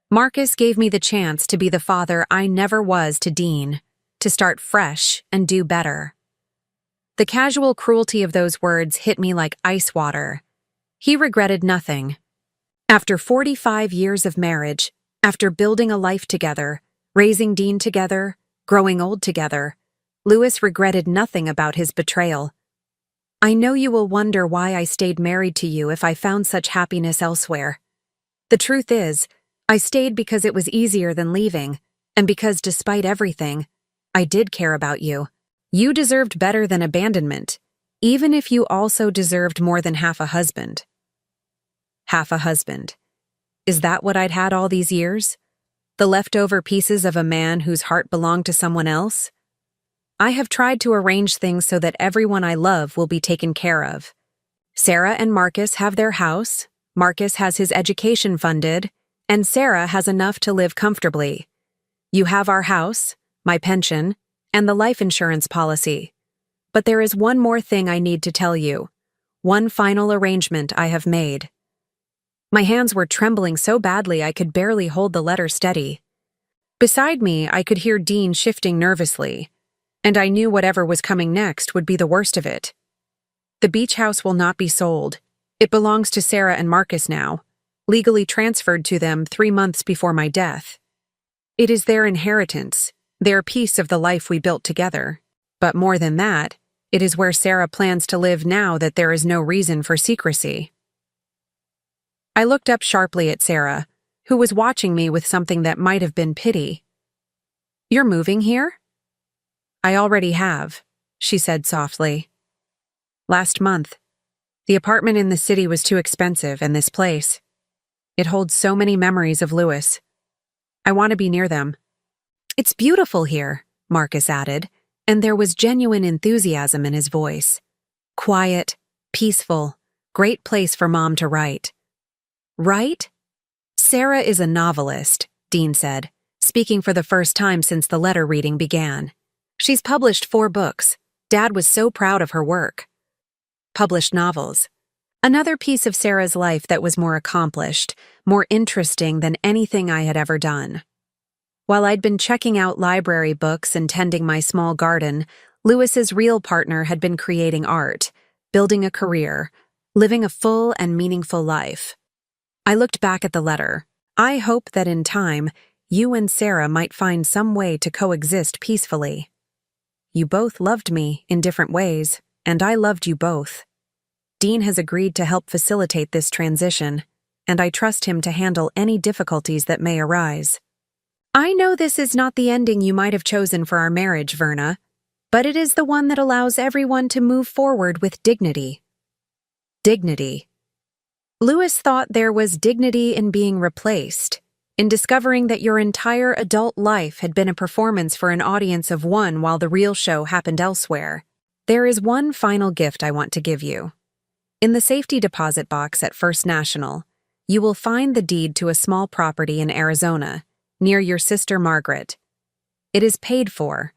Marcus gave me the chance to be the father I never was to Dean, to start fresh and do better. The casual cruelty of those words hit me like ice water. He regretted nothing. After 45 years of marriage, after building a life together, raising Dean together, growing old together, Lewis regretted nothing about his betrayal. I know you will wonder why I stayed married to you if I found such happiness elsewhere. The truth is, I stayed because it was easier than leaving, and because despite everything, I did care about you. You deserved better than abandonment, even if you also deserved more than half a husband. Half a husband. Is that what I'd had all these years? The leftover pieces of a man whose heart belonged to someone else? I have tried to arrange things so that everyone I love will be taken care of. Sarah and Marcus have their house, Marcus has his education funded, and Sarah has enough to live comfortably. You have our house, my pension, and the life insurance policy. But there is one more thing I need to tell you. One final arrangement I have made. My hands were trembling so badly I could barely hold the letter steady. Beside me, I could hear Dean shifting nervously, and I knew whatever was coming next would be the worst of it. The beach house will not be sold. It belongs to Sarah and Marcus now, legally transferred to them 3 months before my death. It is their inheritance, their piece of the life we built together. But more than that, it is where Sarah plans to live now that there is no reason for secrecy. I looked up sharply at Sarah, who was watching me with something that might have been pity. You're moving here? I already have, she said softly. Last month. The apartment in the city was too expensive, and this place. It holds so many memories of Lewis. I want to be near them. It's beautiful here, Marcus added, and there was genuine enthusiasm in his voice. Quiet, peaceful, great place for Mom to write. Right? Sarah is a novelist, Dean said, speaking for the first time since the letter reading began. She's published 4 books. Dad was so proud of her work. Published novels. Another piece of Sarah's life that was more accomplished, more interesting than anything I had ever done. While I'd been checking out library books and tending my small garden, Lewis's real partner had been creating art, building a career, living a full and meaningful life. I looked back at the letter. I hope that in time, you and Sarah might find some way to coexist peacefully. You both loved me in different ways, and I loved you both. Dean has agreed to help facilitate this transition, and I trust him to handle any difficulties that may arise. I know this is not the ending you might have chosen for our marriage, Verna, but it is the one that allows everyone to move forward with dignity. Dignity. Lewis thought there was dignity in being replaced, in discovering that your entire adult life had been a performance for an audience of one while the real show happened elsewhere. There is one final gift I want to give you. In the safety deposit box at First National, you will find the deed to a small property in Arizona, near your sister Margaret. It is paid for,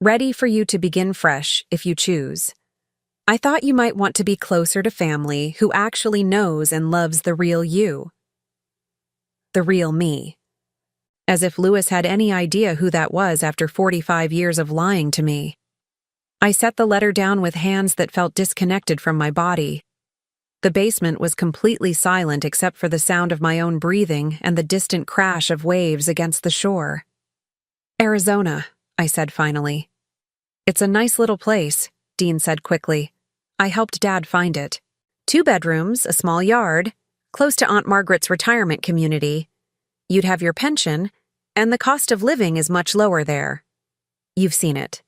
ready for you to begin fresh if you choose. I thought you might want to be closer to family who actually knows and loves the real you. The real me. As if Lewis had any idea who that was after 45 years of lying to me. I set the letter down with hands that felt disconnected from my body. The basement was completely silent except for the sound of my own breathing and the distant crash of waves against the shore. "Arizona," I said finally. "It's a nice little place," Dean said quickly. "I helped Dad find it. 2 bedrooms, a small yard, close to Aunt Margaret's retirement community. You'd have your pension, and the cost of living is much lower there. You've seen it."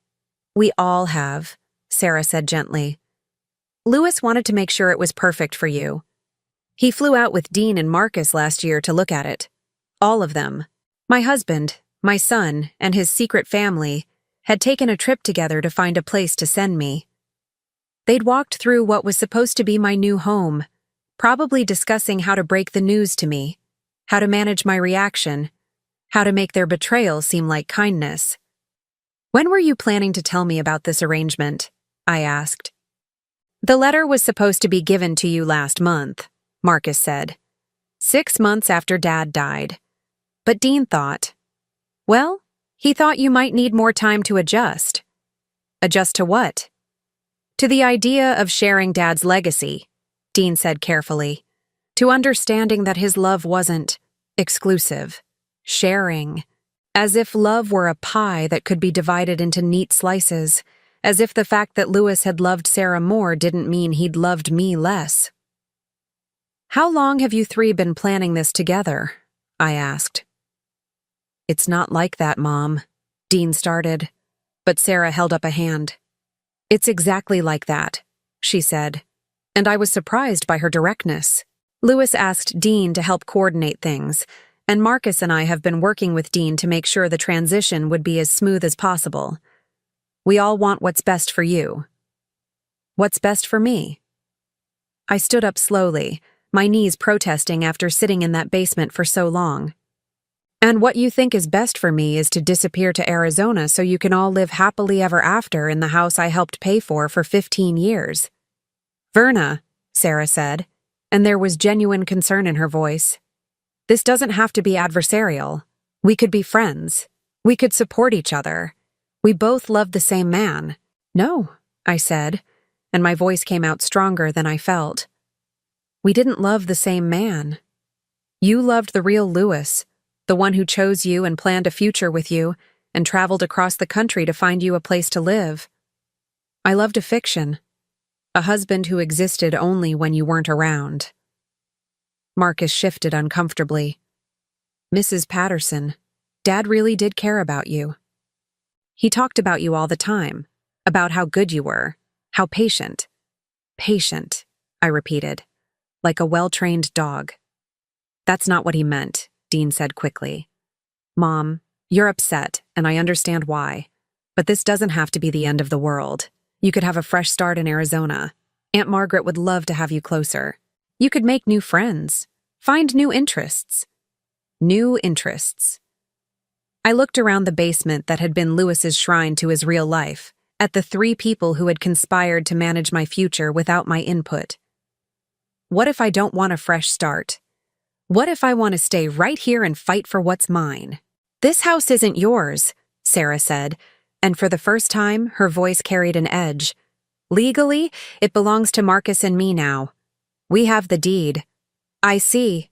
"We all have," Sarah said gently. "Louis wanted to make sure it was perfect for you. He flew out with Dean and Marcus last year to look at it. All of them. My husband, my son, and his secret family had taken a trip together to find a place to send me. They'd walked through what was supposed to be my new home, probably discussing how to break the news to me, how to manage my reaction, how to make their betrayal seem like kindness." "When were you planning to tell me about this arrangement?" I asked. "The letter was supposed to be given to you last month," Marcus said. 6 months after Dad died. But Dean thought, well, he thought you might need more time to adjust. Adjust to what? "To the idea of sharing Dad's legacy," Dean said carefully. "To understanding that his love wasn't exclusive, sharing. As if love were a pie that could be divided into neat slices. As if the fact that Louis had loved Sarah more didn't mean he'd loved me less." "How long have you 3 been planning this together?" I asked. "It's not like that, Mom," Dean started, but Sarah held up a hand. "It's exactly like that," she said, and I was surprised by her directness. "Louis asked Dean to help coordinate things, and Marcus and I have been working with Dean to make sure the transition would be as smooth as possible. We all want what's best for you." "What's best for me?" I stood up slowly, my knees protesting after sitting in that basement for so long. "And what you think is best for me is to disappear to Arizona so you can all live happily ever after in the house I helped pay for 15 years. "Verna," Sarah said, and there was genuine concern in her voice. "This doesn't have to be adversarial. We could be friends. We could support each other. We both love the same man." "No," I said, and my voice came out stronger than I felt. "We didn't love the same man. You loved the real Louis, the one who chose you and planned a future with you and traveled across the country to find you a place to live. I loved a fiction, a husband who existed only when you weren't around." Marcus shifted uncomfortably. "Mrs. Patterson, Dad really did care about you. He talked about you all the time, about how good you were, how patient." "Patient," I repeated, "like a well-trained dog." "That's not what he meant," Dean said quickly. "Mom, you're upset, and I understand why. But this doesn't have to be the end of the world. You could have a fresh start in Arizona. Aunt Margaret would love to have you closer. You could make new friends, find new interests." New interests. I looked around the basement that had been Louis's shrine to his real life, at the 3 people who had conspired to manage my future without my input. What if I don't want a fresh start? What if I want to stay right here and fight for what's mine? "This house isn't yours," Sarah said, and for the first time, her voice carried an edge. "Legally, it belongs to Marcus and me now. We have the deed." "I see."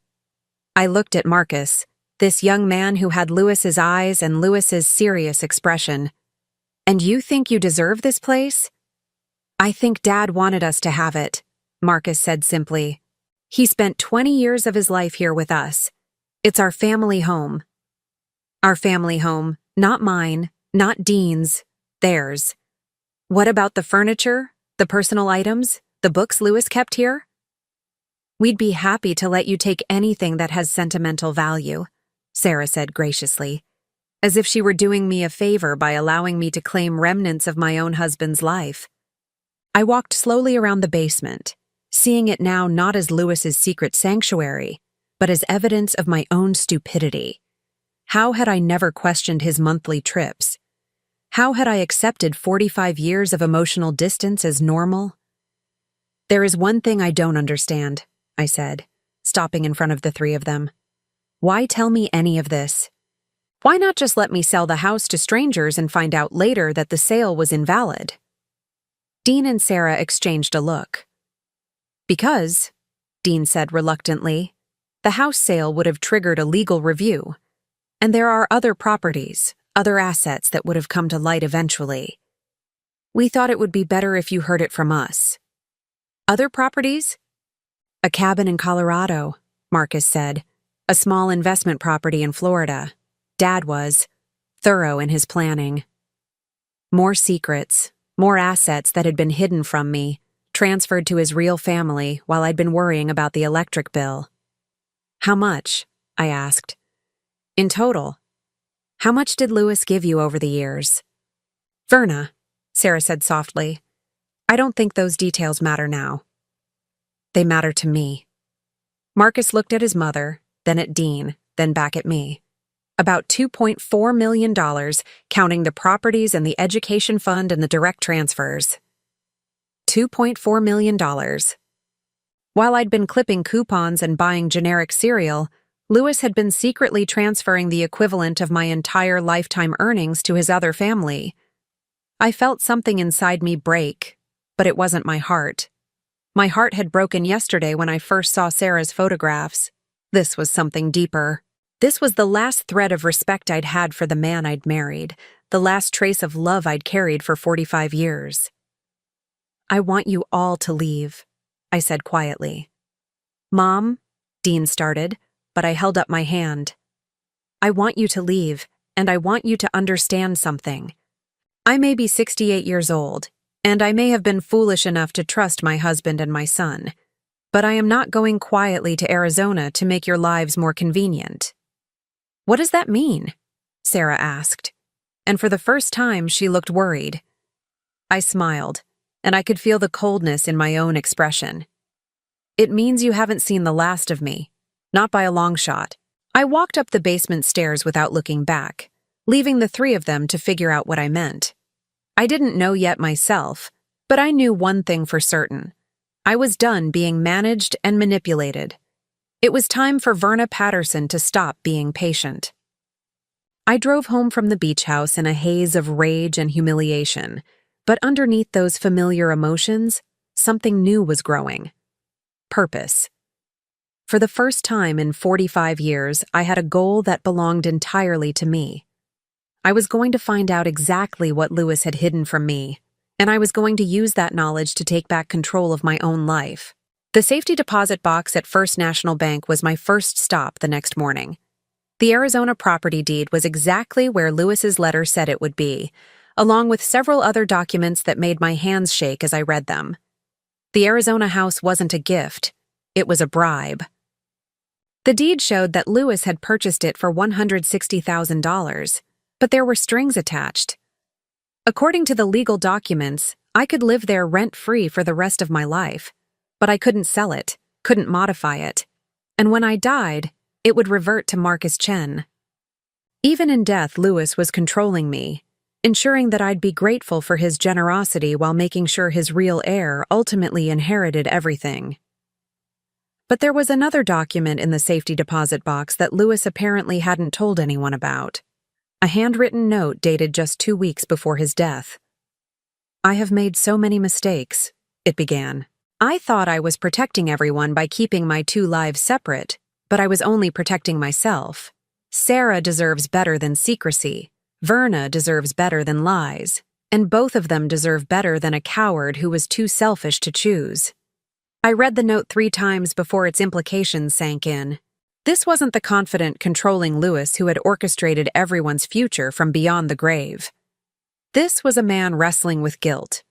I looked at Marcus, this young man who had Louis's eyes and Louis's serious expression. "And you think you deserve this place?" "I think Dad wanted us to have it," Marcus said simply. "He spent 20 years of his life here with us. It's our family home." "Our family home, not mine, not Dean's, theirs." "What about the furniture, the personal items, the books Louis kept here?" "We'd be happy to let you take anything that has sentimental value," Sarah said graciously, as if she were doing me a favor by allowing me to claim remnants of my own husband's life. I walked slowly around the basement, seeing it now not as Louis's secret sanctuary, but as evidence of my own stupidity. How had I never questioned his monthly trips? How had I accepted 45 years of emotional distance as normal? "There is one thing I don't understand," I said, stopping in front of the 3 of them. "Why tell me any of this? Why not just let me sell the house to strangers and find out later that the sale was invalid?" Dean and Sarah exchanged a look. Because, Dean said reluctantly, the house sale would have triggered a legal review, and there are other properties, other assets that would have come to light eventually. We thought it would be better if you heard it from us. Other properties? A cabin in Colorado, Marcus said. A small investment property in Florida. Dad was thorough in his planning. More secrets, more assets that had been hidden from me, transferred to his real family while I'd been worrying about the electric bill. How much? I asked. In total. How much did Louis give you over the years? Verna, Sarah said softly. I don't think those details matter now. They matter to me. Marcus looked at his mother, then at Dean, then back at me. About $2.4 million, counting the properties and the education fund and the direct transfers. $2.4 million. While I'd been clipping coupons and buying generic cereal, Louis had been secretly transferring the equivalent of my entire lifetime earnings to his other family. I felt something inside me break, but it wasn't my heart. My heart had broken yesterday when I first saw Sarah's photographs. This was something deeper. This was the last thread of respect I'd had for the man I'd married, the last trace of love I'd carried for 45 years. I want you all to leave, I said quietly. Mom, Dean started, but I held up my hand. I want you to leave, and I want you to understand something. I may be 68 years old, and I may have been foolish enough to trust my husband and my son, but I am not going quietly to Arizona to make your lives more convenient. What does that mean? Sarah asked, and for the first time she looked worried. I smiled, and I could feel the coldness in my own expression. It means you haven't seen the last of me, not by a long shot. I walked up the basement stairs without looking back, leaving the three of them to figure out what I meant. I didn't know yet myself, but I knew one thing for certain. I was done being managed and manipulated. It was time for Verna Patterson to stop being patient. I drove home from the beach house in a haze of rage and humiliation, but underneath those familiar emotions, something new was growing. Purpose. For the first time in 45 years, I had a goal that belonged entirely to me. I was going to find out exactly what Louis had hidden from me, and I was going to use that knowledge to take back control of my own life. The safety deposit box at First National Bank was my first stop the next morning. The Arizona property deed was exactly where Louis's letter said it would be, along with several other documents that made my hands shake as I read them. The Arizona house wasn't a gift, it was a bribe. The deed showed that Louis had purchased it for $160,000, but there were strings attached. According to the legal documents, I could live there rent-free for the rest of my life. But I couldn't sell it, couldn't modify it, and when I died, it would revert to Marcus Chen. Even in death, Louis was controlling me, ensuring that I'd be grateful for his generosity while making sure his real heir ultimately inherited everything. But there was another document in the safety deposit box that Louis apparently hadn't told anyone about. A handwritten note dated just 2 weeks before his death. I have made so many mistakes, it began. I thought I was protecting everyone by keeping my two lives separate, but I was only protecting myself. Sarah deserves better than secrecy. Verna deserves better than lies. And both of them deserve better than a coward who was too selfish to choose. I read the note 3 times before its implications sank in. This wasn't the confident, controlling Louis who had orchestrated everyone's future from beyond the grave. This was a man wrestling with guilt,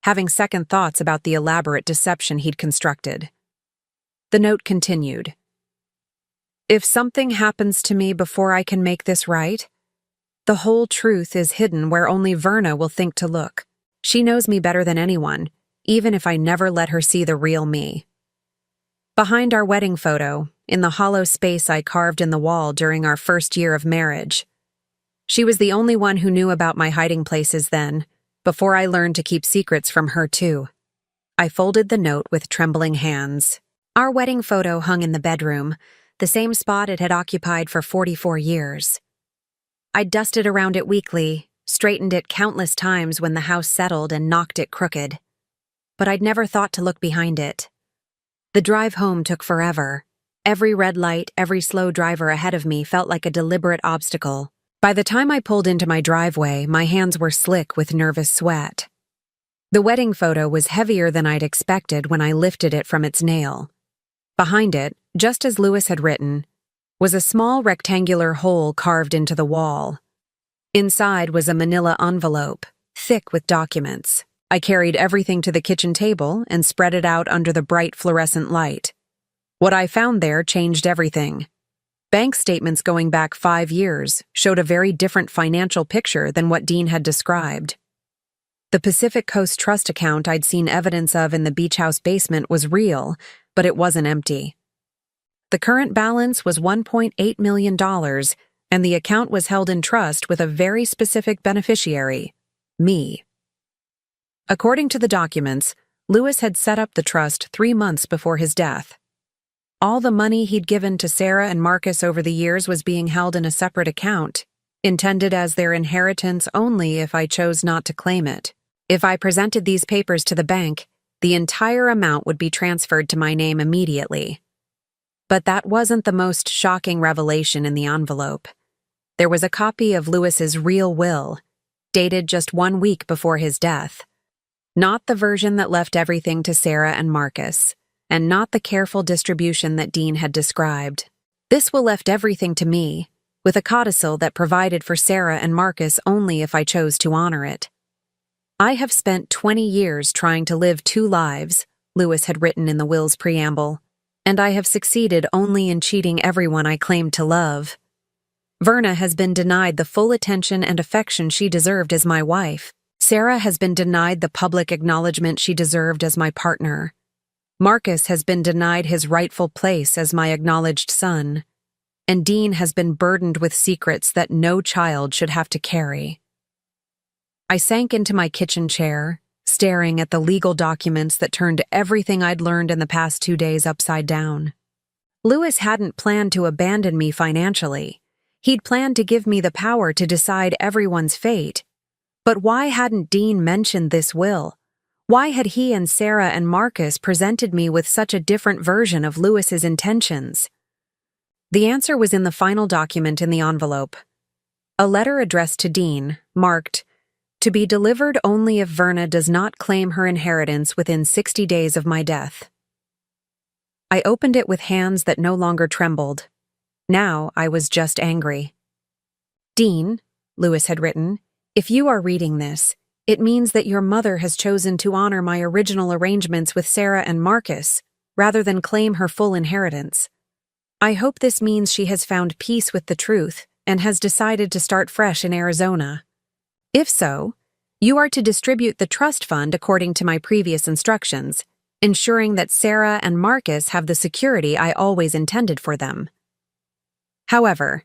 having second thoughts about the elaborate deception he'd constructed. The note continued. If something happens to me before I can make this right, the whole truth is hidden where only Verna will think to look. She knows me better than anyone, even if I never let her see the real me. Behind our wedding photo, in the hollow space I carved in the wall during our first year of marriage. She was the only one who knew about my hiding places then, before I learned to keep secrets from her too. I folded the note with trembling hands. Our wedding photo hung in the bedroom, the same spot it had occupied for 44 years. I'd dusted around it weekly, straightened it countless times when the house settled and knocked it crooked. But I'd never thought to look behind it. The drive home took forever. Every red light, every slow driver ahead of me felt like a deliberate obstacle. By the time I pulled into my driveway, my hands were slick with nervous sweat. The wedding photo was heavier than I'd expected when I lifted it from its nail. Behind it, just as Lewis had written, was a small rectangular hole carved into the wall. Inside was a manila envelope, thick with documents. I carried everything to the kitchen table and spread it out under the bright fluorescent light. What I found there changed everything. Bank statements going back 5 years showed a very different financial picture than what Dean had described. The Pacific Coast Trust account I'd seen evidence of in the beach house basement was real, but it wasn't empty. The current balance was $1.8 million, and the account was held in trust with a very specific beneficiary, me. According to the documents, Lewis had set up the trust 3 months before his death. All the money he'd given to Sarah and Marcus over the years was being held in a separate account, intended as their inheritance only if I chose not to claim it. If I presented these papers to the bank, the entire amount would be transferred to my name immediately. But that wasn't the most shocking revelation in the envelope. There was a copy of Lewis's real will, dated just 1 week before his death. Not the version that left everything to Sarah and Marcus, and not the careful distribution that Dean had described. This will left everything to me, with a codicil that provided for Sarah and Marcus only if I chose to honor it. I have spent 20 years trying to live 2 lives, Lewis had written in the will's preamble, and I have succeeded only in cheating everyone I claimed to love. Verna has been denied the full attention and affection she deserved as my wife. Sarah has been denied the public acknowledgement she deserved as my partner. Marcus has been denied his rightful place as my acknowledged son. And Dean has been burdened with secrets that no child should have to carry. I sank into my kitchen chair, staring at the legal documents that turned everything I'd learned in the past 2 days upside down. Lewis hadn't planned to abandon me financially. He'd planned to give me the power to decide everyone's fate. But why hadn't Dean mentioned this will? Why had he and Sarah and Marcus presented me with such a different version of Lewis's intentions? The answer was in the final document in the envelope. A letter addressed to Dean, marked, "To be delivered only if Verna does not claim her inheritance within 60 days of my death." I opened it with hands that no longer trembled. Now I was just angry. "Dean," Lewis had written, "if you are reading this, it means that your mother has chosen to honor my original arrangements with Sarah and Marcus, rather than claim her full inheritance. I hope this means she has found peace with the truth and has decided to start fresh in Arizona. If so, you are to distribute the trust fund according to my previous instructions, ensuring that Sarah and Marcus have the security I always intended for them. However,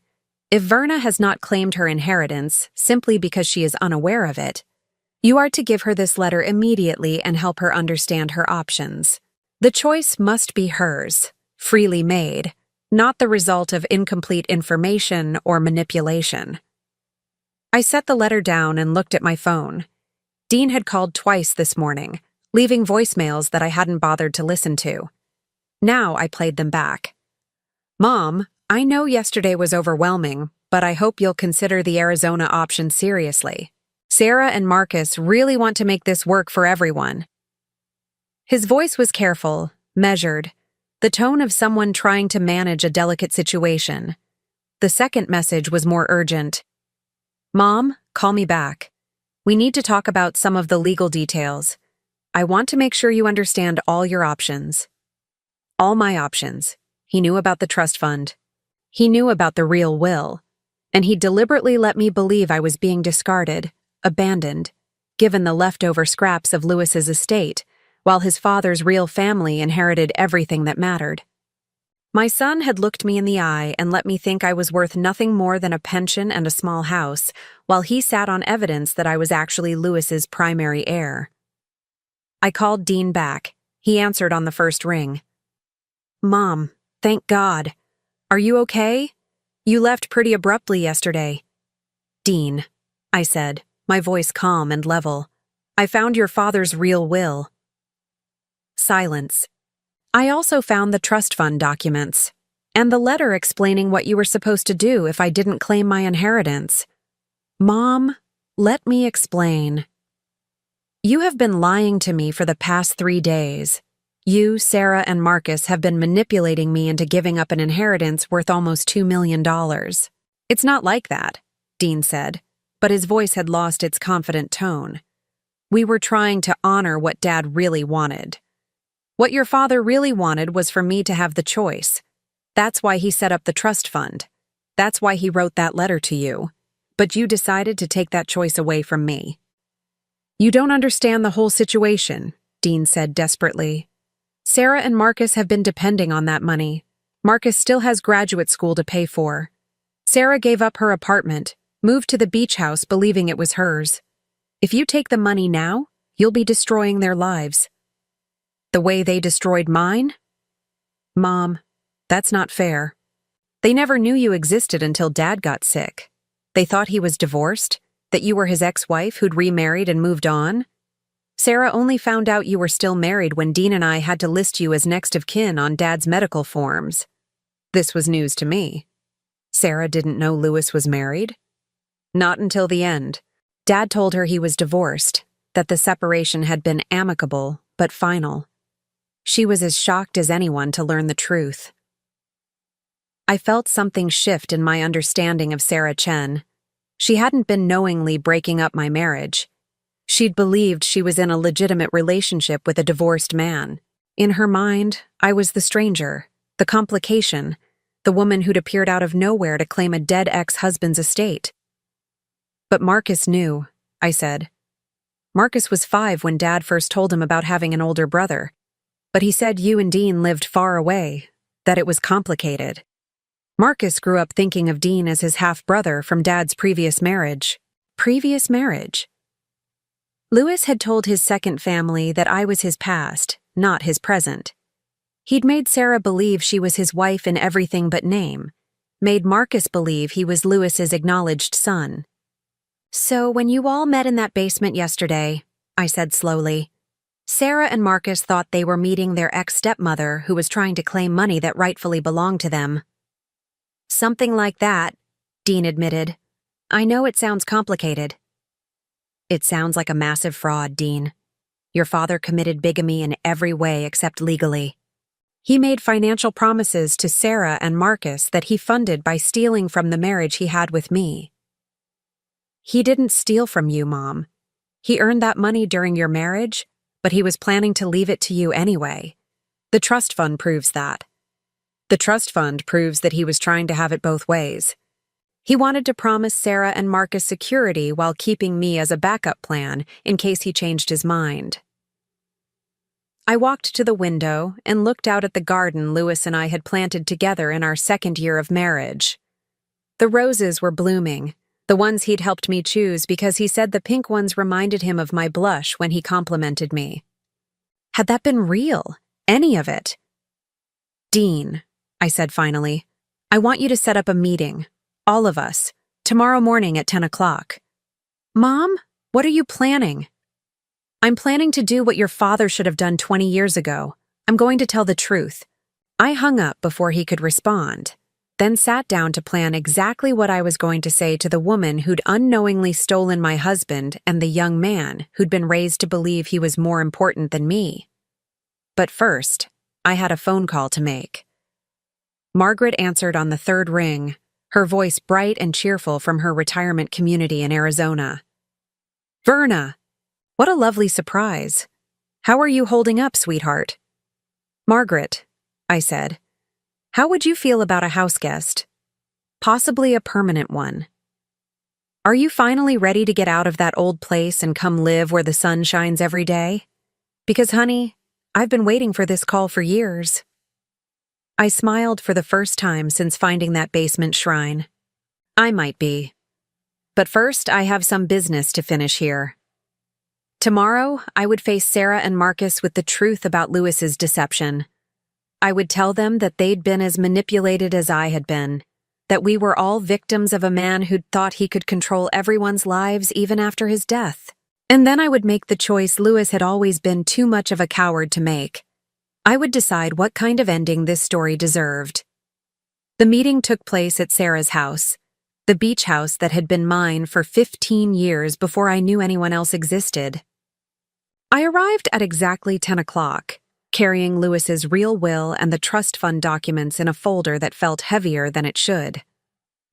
if Verna has not claimed her inheritance simply because she is unaware of it, you are to give her this letter immediately and help her understand her options. The choice must be hers, freely made, not the result of incomplete information or manipulation." I set the letter down and looked at my phone. Dean had called twice this morning, leaving voicemails that I hadn't bothered to listen to. Now I played them back. "Mom, I know yesterday was overwhelming, but I hope you'll consider the Arizona option seriously. Sarah and Marcus really want to make this work for everyone." His voice was careful, measured, the tone of someone trying to manage a delicate situation. The second message was more urgent. "Mom, call me back. We need to talk about some of the legal details. I want to make sure you understand all your options." All my options. He knew about the trust fund. He knew about the real will. And he deliberately let me believe I was being discarded, abandoned, given the leftover scraps of Lewis's estate, while his father's real family inherited everything that mattered. My son had looked me in the eye and let me think I was worth nothing more than a pension and a small house, while he sat on evidence that I was actually Lewis's primary heir. I called Dean back. He answered on the first ring. "Mom, thank God. Are you okay? You left pretty abruptly yesterday." "Dean," I said, my voice calm and level, "I found your father's real will." Silence. I also found the trust fund documents and the letter explaining what you were supposed to do if I didn't claim my inheritance. Mom, let me explain. You have been lying to me for the past 3 days. You, Sarah, and Marcus have been manipulating me into giving up an inheritance worth almost $2 million. It's not like that, Dean said, but his voice had lost its confident tone. We were trying to honor what Dad really wanted. What your father really wanted was for me to have the choice. That's why he set up the trust fund. That's why he wrote that letter to you. But you decided to take that choice away from me. You don't understand the whole situation, Dean said desperately. Sarah and Marcus have been depending on that money. Marcus still has graduate school to pay for. Sarah gave up her apartment, moved to the beach house believing it was hers. If you take the money now, you'll be destroying their lives. The way they destroyed mine? Mom, that's not fair. They never knew you existed until Dad got sick. They thought he was divorced, that you were his ex-wife who'd remarried and moved on. Sarah only found out you were still married when Dean and I had to list you as next of kin on Dad's medical forms. This was news to me. Sarah didn't know Louis was married? Not until the end. Dad told her he was divorced, that the separation had been amicable but final. She was as shocked as anyone to learn the truth. I felt something shift in my understanding of Sarah Chen. She hadn't been knowingly breaking up my marriage. She'd believed she was in a legitimate relationship with a divorced man. In her mind, I was the stranger, the complication, the woman who'd appeared out of nowhere to claim a dead ex-husband's estate. But Marcus knew, I said. Marcus was 5 when Dad first told him about having an older brother. But he said you and Dean lived far away, that it was complicated. Marcus grew up thinking of Dean as his half-brother from Dad's previous marriage. Previous marriage? Louis had told his second family that I was his past, not his present. He'd made Sarah believe she was his wife in everything but name, made Marcus believe he was Louis's acknowledged son. So when you all met in that basement yesterday, I said slowly, Sarah and Marcus thought they were meeting their ex-stepmother who was trying to claim money that rightfully belonged to them. Something like that, Dean admitted. I know it sounds complicated. It sounds like a massive fraud, Dean. Your father committed bigamy in every way except legally. He made financial promises to Sarah and Marcus that he funded by stealing from the marriage he had with me. He didn't steal from you, Mom. He earned that money during your marriage, but he was planning to leave it to you anyway. The trust fund proves that. The trust fund proves that he was trying to have it both ways. He wanted to promise Sarah and Marcus security while keeping me as a backup plan in case he changed his mind. I walked to the window and looked out at the garden Louis and I had planted together in our second year of marriage. The roses were blooming, the ones he'd helped me choose because he said the pink ones reminded him of my blush when he complimented me. Had that been real? Any of it? Dean, I said finally, I want you to set up a meeting. All of us, tomorrow morning at 10 o'clock. Mom, what are you planning? I'm planning to do what your father should have done 20 years ago. I'm going to tell the truth. I hung up before he could respond, then sat down to plan exactly what I was going to say to the woman who'd unknowingly stolen my husband and the young man who'd been raised to believe he was more important than me. But first, I had a phone call to make. Margaret answered on the 3rd ring, her voice bright and cheerful from her retirement community in Arizona. Verna! What a lovely surprise. How are you holding up, sweetheart? Margaret, I said, how would you feel about a house guest? Possibly a permanent one. Are you finally ready to get out of that old place and come live where the sun shines every day? Because, honey, I've been waiting for this call for years. I smiled for the first time since finding that basement shrine. I might be. But first, I have some business to finish here. Tomorrow, I would face Sarah and Marcus with the truth about Louis's deception. I would tell them that they'd been as manipulated as I had been, that we were all victims of a man who'd thought he could control everyone's lives even after his death. And then I would make the choice Louis had always been too much of a coward to make. I would decide what kind of ending this story deserved. The meeting took place at Sarah's house, the beach house that had been mine for 15 years before I knew anyone else existed. I arrived at exactly 10 o'clock, carrying Lewis's real will and the trust fund documents in a folder that felt heavier than it should.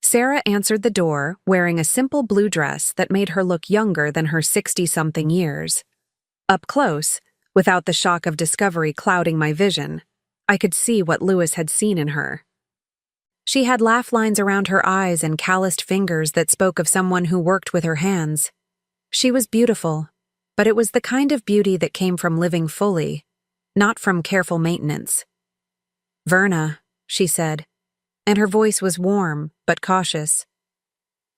Sarah answered the door, wearing a simple blue dress that made her look younger than her 60-something years. Up close, without the shock of discovery clouding my vision, I could see what Lewis had seen in her. She had laugh lines around her eyes and calloused fingers that spoke of someone who worked with her hands. She was beautiful, but it was the kind of beauty that came from living fully, not from careful maintenance. "Verna," she said, and her voice was warm but cautious.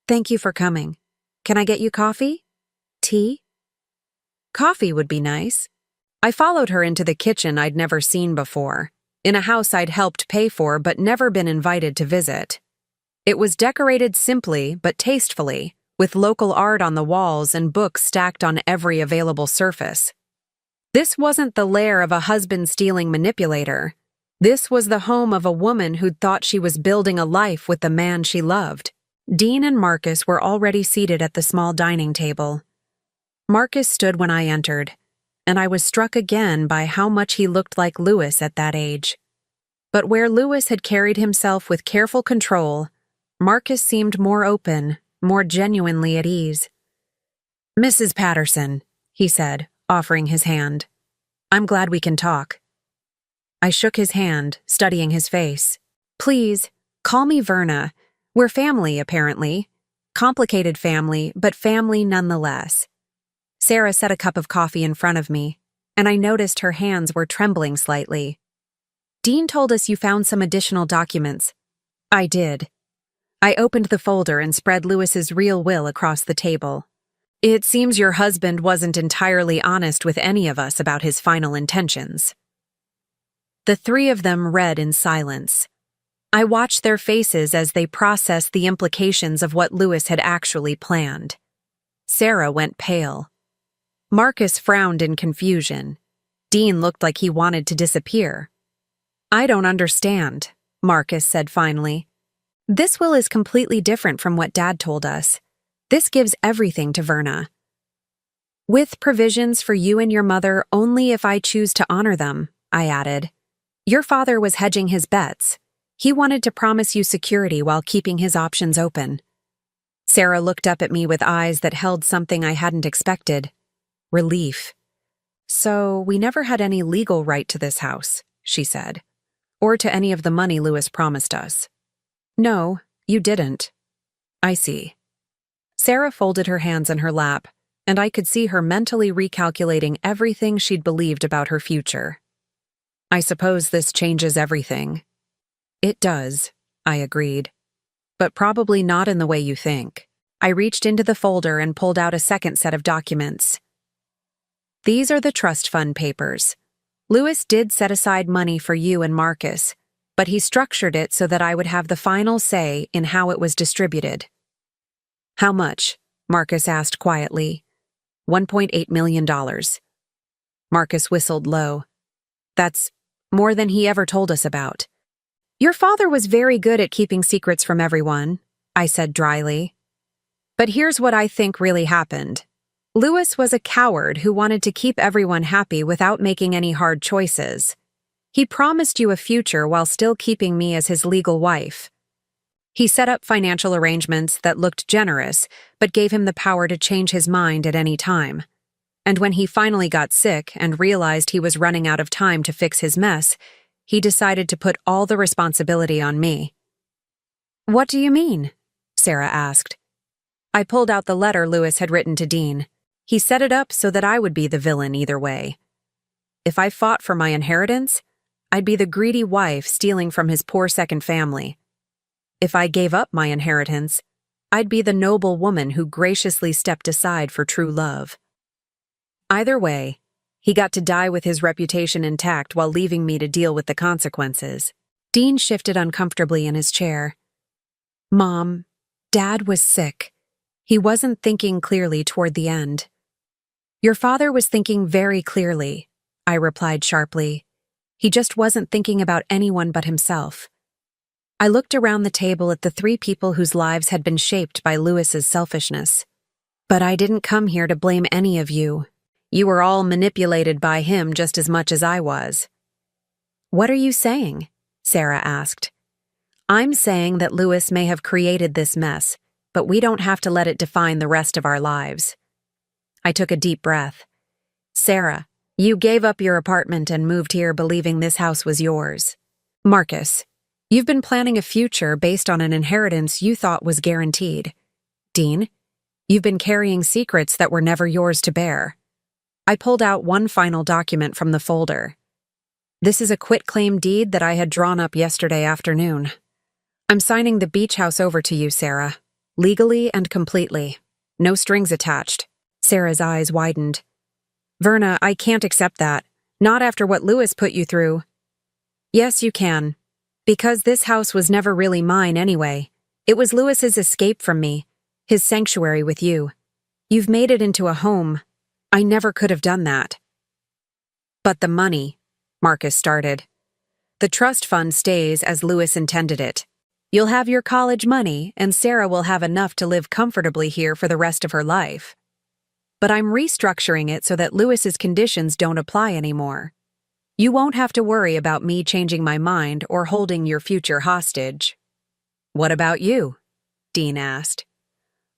"Thank you for coming. Can I get you coffee? Tea?" Coffee would be nice. I followed her into the kitchen I'd never seen before, in a house I'd helped pay for but never been invited to visit. It was decorated simply but tastefully, with local art on the walls and books stacked on every available surface. This wasn't the lair of a husband-stealing manipulator. This was the home of a woman who'd thought she was building a life with the man she loved. Dean and Marcus were already seated at the small dining table. Marcus stood when I entered, and I was struck again by how much he looked like Lewis at that age. But where Lewis had carried himself with careful control, Marcus seemed more open, more genuinely at ease. "Mrs. Patterson," he said, offering his hand. "I'm glad we can talk." I shook his hand, studying his face. "Please, call me Verna. We're family, apparently. Complicated family, but family nonetheless." Sarah set a cup of coffee in front of me, and I noticed her hands were trembling slightly. "Dean told us you found some additional documents." I did. I opened the folder and spread Lewis's real will across the table. "It seems your husband wasn't entirely honest with any of us about his final intentions." The three of them read in silence. I watched their faces as they processed the implications of what Lewis had actually planned. Sarah went pale. Marcus frowned in confusion. Dean looked like he wanted to disappear. "I don't understand," Marcus said finally. "This will is completely different from what Dad told us. This gives everything to Verna. With provisions for you and your mother only if I choose to honor them," I added. "Your father was hedging his bets. He wanted to promise you security while keeping his options open." Sarah looked up at me with eyes that held something I hadn't expected. Relief. "So we never had any legal right to this house," she said, "or to any of the money Lewis promised us." "No, you didn't." "I see." Sarah folded her hands in her lap, and I could see her mentally recalculating everything she'd believed about her future. "I suppose this changes everything." "It does," I agreed. "But probably not in the way you think." I reached into the folder and pulled out a second set of documents. "These are the trust fund papers. Lewis did set aside money for you and Marcus, but he structured it so that I would have the final say in how it was distributed." "How much?" Marcus asked quietly. $1.8 million. Marcus whistled low. "That's more than he ever told us about." "Your father was very good at keeping secrets from everyone," I said dryly. "But here's what I think really happened. Lewis was a coward who wanted to keep everyone happy without making any hard choices. He promised you a future while still keeping me as his legal wife. He set up financial arrangements that looked generous, but gave him the power to change his mind at any time. And when he finally got sick and realized he was running out of time to fix his mess, he decided to put all the responsibility on me." "What do you mean?" Sarah asked. I pulled out the letter Lewis had written to Dean. He set it up so that I would be the villain either way. If I fought for my inheritance, I'd be the greedy wife stealing from his poor second family. If I gave up my inheritance, I'd be the noble woman who graciously stepped aside for true love. Either way, he got to die with his reputation intact while leaving me to deal with the consequences. Dean shifted uncomfortably in his chair. "Mom, Dad was sick. He wasn't thinking clearly toward the end." "Your father was thinking very clearly," I replied sharply. He just wasn't thinking about anyone but himself. I looked around the table at the three people whose lives had been shaped by Lewis's selfishness. But I didn't come here to blame any of you. You were all manipulated by him just as much as I was. What are you saying? Sarah asked. I'm saying that Lewis may have created this mess, but we don't have to let it define the rest of our lives. I took a deep breath. Sarah, you gave up your apartment and moved here believing this house was yours. Marcus, you've been planning a future based on an inheritance you thought was guaranteed. Dean, you've been carrying secrets that were never yours to bear. I pulled out one final document from the folder. This is a quitclaim deed that I had drawn up yesterday afternoon. I'm signing the beach house over to you, Sarah. Legally and completely. No strings attached. Sarah's eyes widened. Verna, I can't accept that. Not after what Lewis put you through. Yes, you can. Because this house was never really mine anyway. It was Lewis's escape from me. His sanctuary with you. You've made it into a home. I never could have done that. But the money, Marcus started. The trust fund stays as Lewis intended it. You'll have your college money, and Sarah will have enough to live comfortably here for the rest of her life. But I'm restructuring it so that Lewis's conditions don't apply anymore. You won't have to worry about me changing my mind or holding your future hostage. What about you? Dean asked.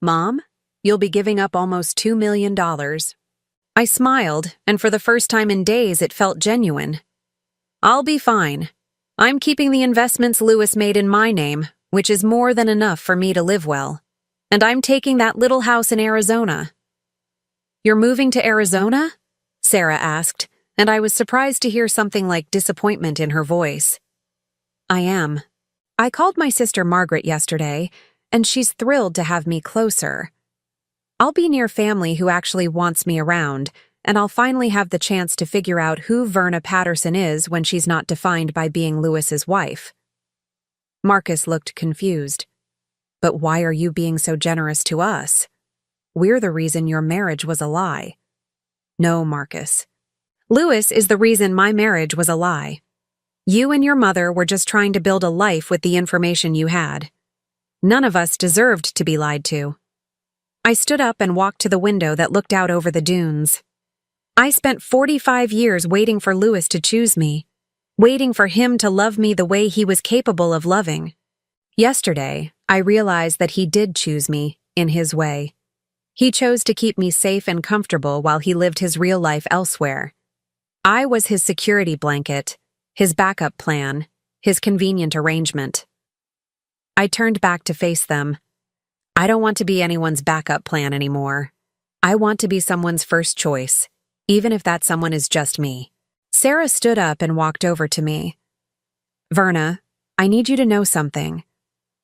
Mom, you'll be giving up almost $2 million. I smiled, and for the first time in days it felt genuine. I'll be fine. I'm keeping the investments Lewis made in my name, which is more than enough for me to live well. And I'm taking that little house in Arizona. You're moving to Arizona? Sarah asked, and I was surprised to hear something like disappointment in her voice. I am. I called my sister Margaret yesterday, and she's thrilled to have me closer. I'll be near family who actually wants me around, and I'll finally have the chance to figure out who Verna Patterson is when she's not defined by being Lewis's wife. Marcus looked confused. But why are you being so generous to us? We're the reason your marriage was a lie. No, Marcus. Lewis is the reason my marriage was a lie. You and your mother were just trying to build a life with the information you had. None of us deserved to be lied to. I stood up and walked to the window that looked out over the dunes. I spent 45 years waiting for Lewis to choose me, waiting for him to love me the way he was capable of loving. Yesterday, I realized that he did choose me, in his way. He chose to keep me safe and comfortable while he lived his real life elsewhere. I was his security blanket, his backup plan, his convenient arrangement. I turned back to face them. I don't want to be anyone's backup plan anymore. I want to be someone's first choice, even if that someone is just me. Sarah stood up and walked over to me. Verna, I need you to know something.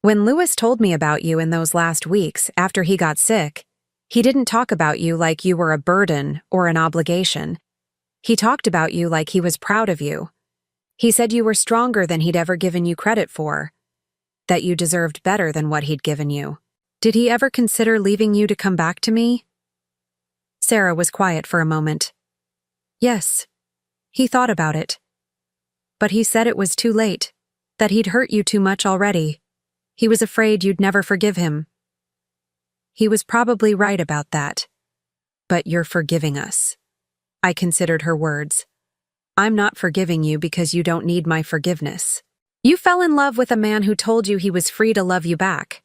When Lewis told me about you in those last weeks after he got sick, he didn't talk about you like you were a burden or an obligation. He talked about you like he was proud of you. He said you were stronger than he'd ever given you credit for, that you deserved better than what he'd given you. Did he ever consider leaving you to come back to me? Sarah was quiet for a moment. Yes, he thought about it. But he said it was too late, that he'd hurt you too much already. He was afraid you'd never forgive him. He was probably right about that. But you're forgiving us. I considered her words. I'm not forgiving you because you don't need my forgiveness. You fell in love with a man who told you he was free to love you back.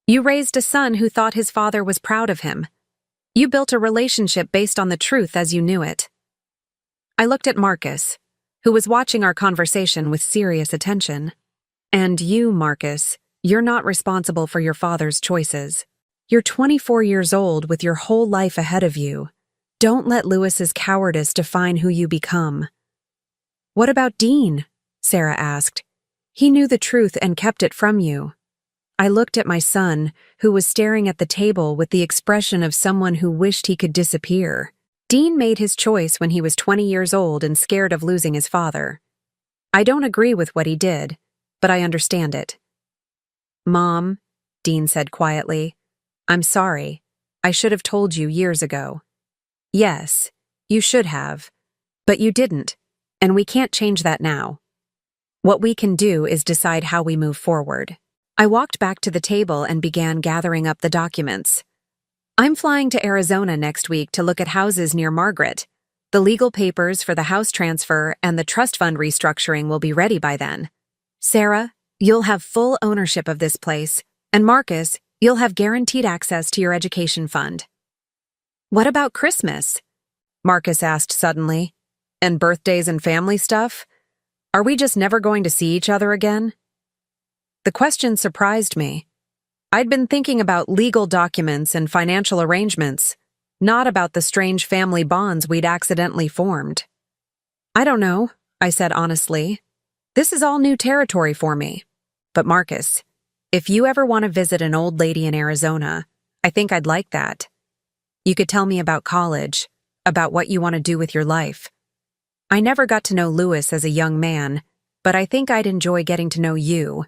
You raised a son who thought his father was proud of him. You built a relationship based on the truth as you knew it. I looked at Marcus, who was watching our conversation with serious attention. And you, Marcus, you're not responsible for your father's choices. You're 24 years old with your whole life ahead of you. Don't let Lewis's cowardice define who you become. What about Dean? Sarah asked. He knew the truth and kept it from you. I looked at my son, who was staring at the table with the expression of someone who wished he could disappear. Dean made his choice when he was 20 years old and scared of losing his father. I don't agree with what he did, but I understand it. Mom, Dean said quietly, I'm sorry. I should have told you years ago. Yes, you should have. But you didn't. and we can't change that now. What we can do is decide how we move forward. I walked back to the table and began gathering up the documents. I'm flying to Arizona next week to look at houses near Margaret. The legal papers for the house transfer and the trust fund restructuring will be ready by then. Sarah, you'll have full ownership of this place, and Marcus, you'll have guaranteed access to your education fund. What about Christmas? Marcus asked suddenly. And birthdays and family stuff? Are we just never going to see each other again? The question surprised me. I'd been thinking about legal documents and financial arrangements, not about the strange family bonds we'd accidentally formed. I don't know, I said honestly. This is all new territory for me. But Marcus, if you ever want to visit an old lady in Arizona, I think I'd like that. You could tell me about college, about what you want to do with your life. I never got to know Louis as a young man, but I think I'd enjoy getting to know you.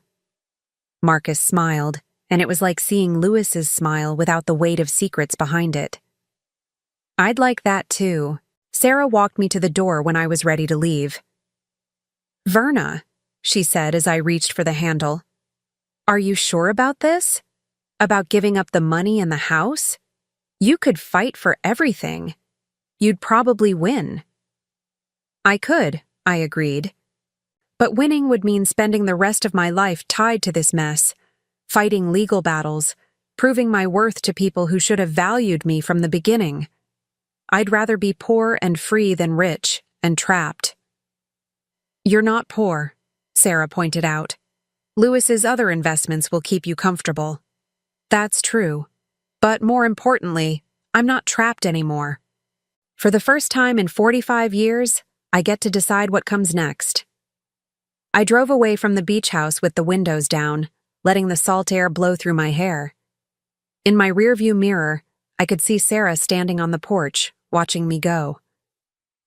Marcus smiled, and it was like seeing Louis's smile without the weight of secrets behind it. I'd like that too. Sarah walked me to the door when I was ready to leave. Verna, she said as I reached for the handle. Are you sure about this? About giving up the money and the house? You could fight for everything. You'd probably win. I could, I agreed. But winning would mean spending the rest of my life tied to this mess, fighting legal battles, proving my worth to people who should have valued me from the beginning. I'd rather be poor and free than rich and trapped. You're not poor, Sarah pointed out. Louis's other investments will keep you comfortable. That's true. But more importantly, I'm not trapped anymore. For the first time in 45 years, I get to decide what comes next. I drove away from the beach house with the windows down, letting the salt air blow through my hair. In my rearview mirror, I could see Sarah standing on the porch, watching me go.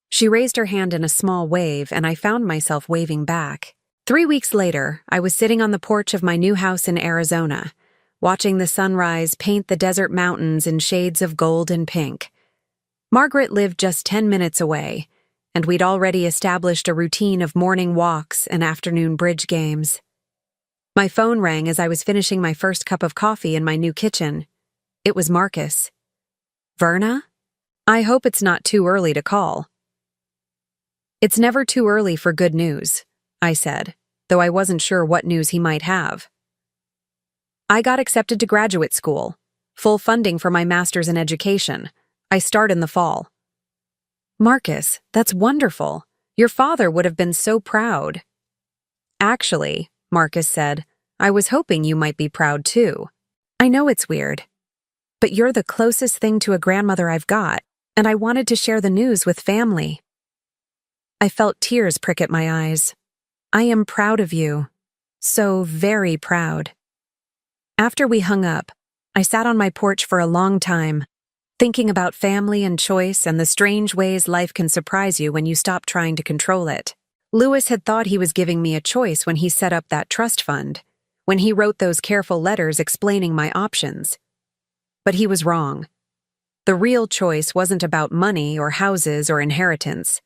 She raised her hand in a small wave, and I found myself waving back. 3 weeks later, I was sitting on the porch of my new house in Arizona, watching the sunrise paint the desert mountains in shades of gold and pink. Margaret lived just 10 minutes away, and we'd already established a routine of morning walks and afternoon bridge games. My phone rang as I was finishing my first cup of coffee in my new kitchen. It was Marcus. Verna? I hope it's not too early to call. It's never too early for good news, I said, though I wasn't sure what news he might have. I got accepted to graduate school, full funding for my master's in education. I start in the fall. Marcus, that's wonderful. Your father would have been so proud. Actually, Marcus said, I was hoping you might be proud too. I know it's weird, but you're the closest thing to a grandmother I've got, and I wanted to share the news with family. I felt tears prick at my eyes. I am proud of you. So very proud. After we hung up, I sat on my porch for a long time, thinking about family and choice and the strange ways life can surprise you when you stop trying to control it. Louis had thought he was giving me a choice when he set up that trust fund, when he wrote those careful letters explaining my options. But he was wrong. The real choice wasn't about money or houses or inheritance.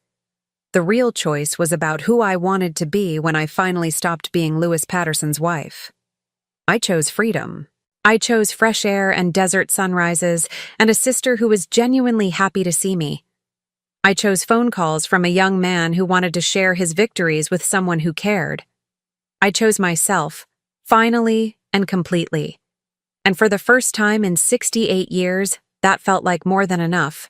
The real choice was about who I wanted to be when I finally stopped being Louis Patterson's wife. I chose freedom. I chose fresh air and desert sunrises and a sister who was genuinely happy to see me. I chose phone calls from a young man who wanted to share his victories with someone who cared. I chose myself, finally and completely. And for the first time in 68 years, that felt like more than enough.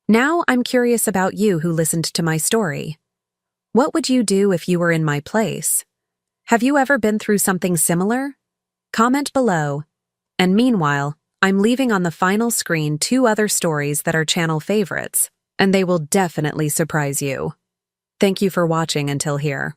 Now I'm curious about you who listened to my story. What would you do if you were in my place? Have you ever been through something similar? Comment below. And meanwhile, I'm leaving on the final screen 2 other stories that are channel favorites, and they will definitely surprise you. Thank you for watching until here.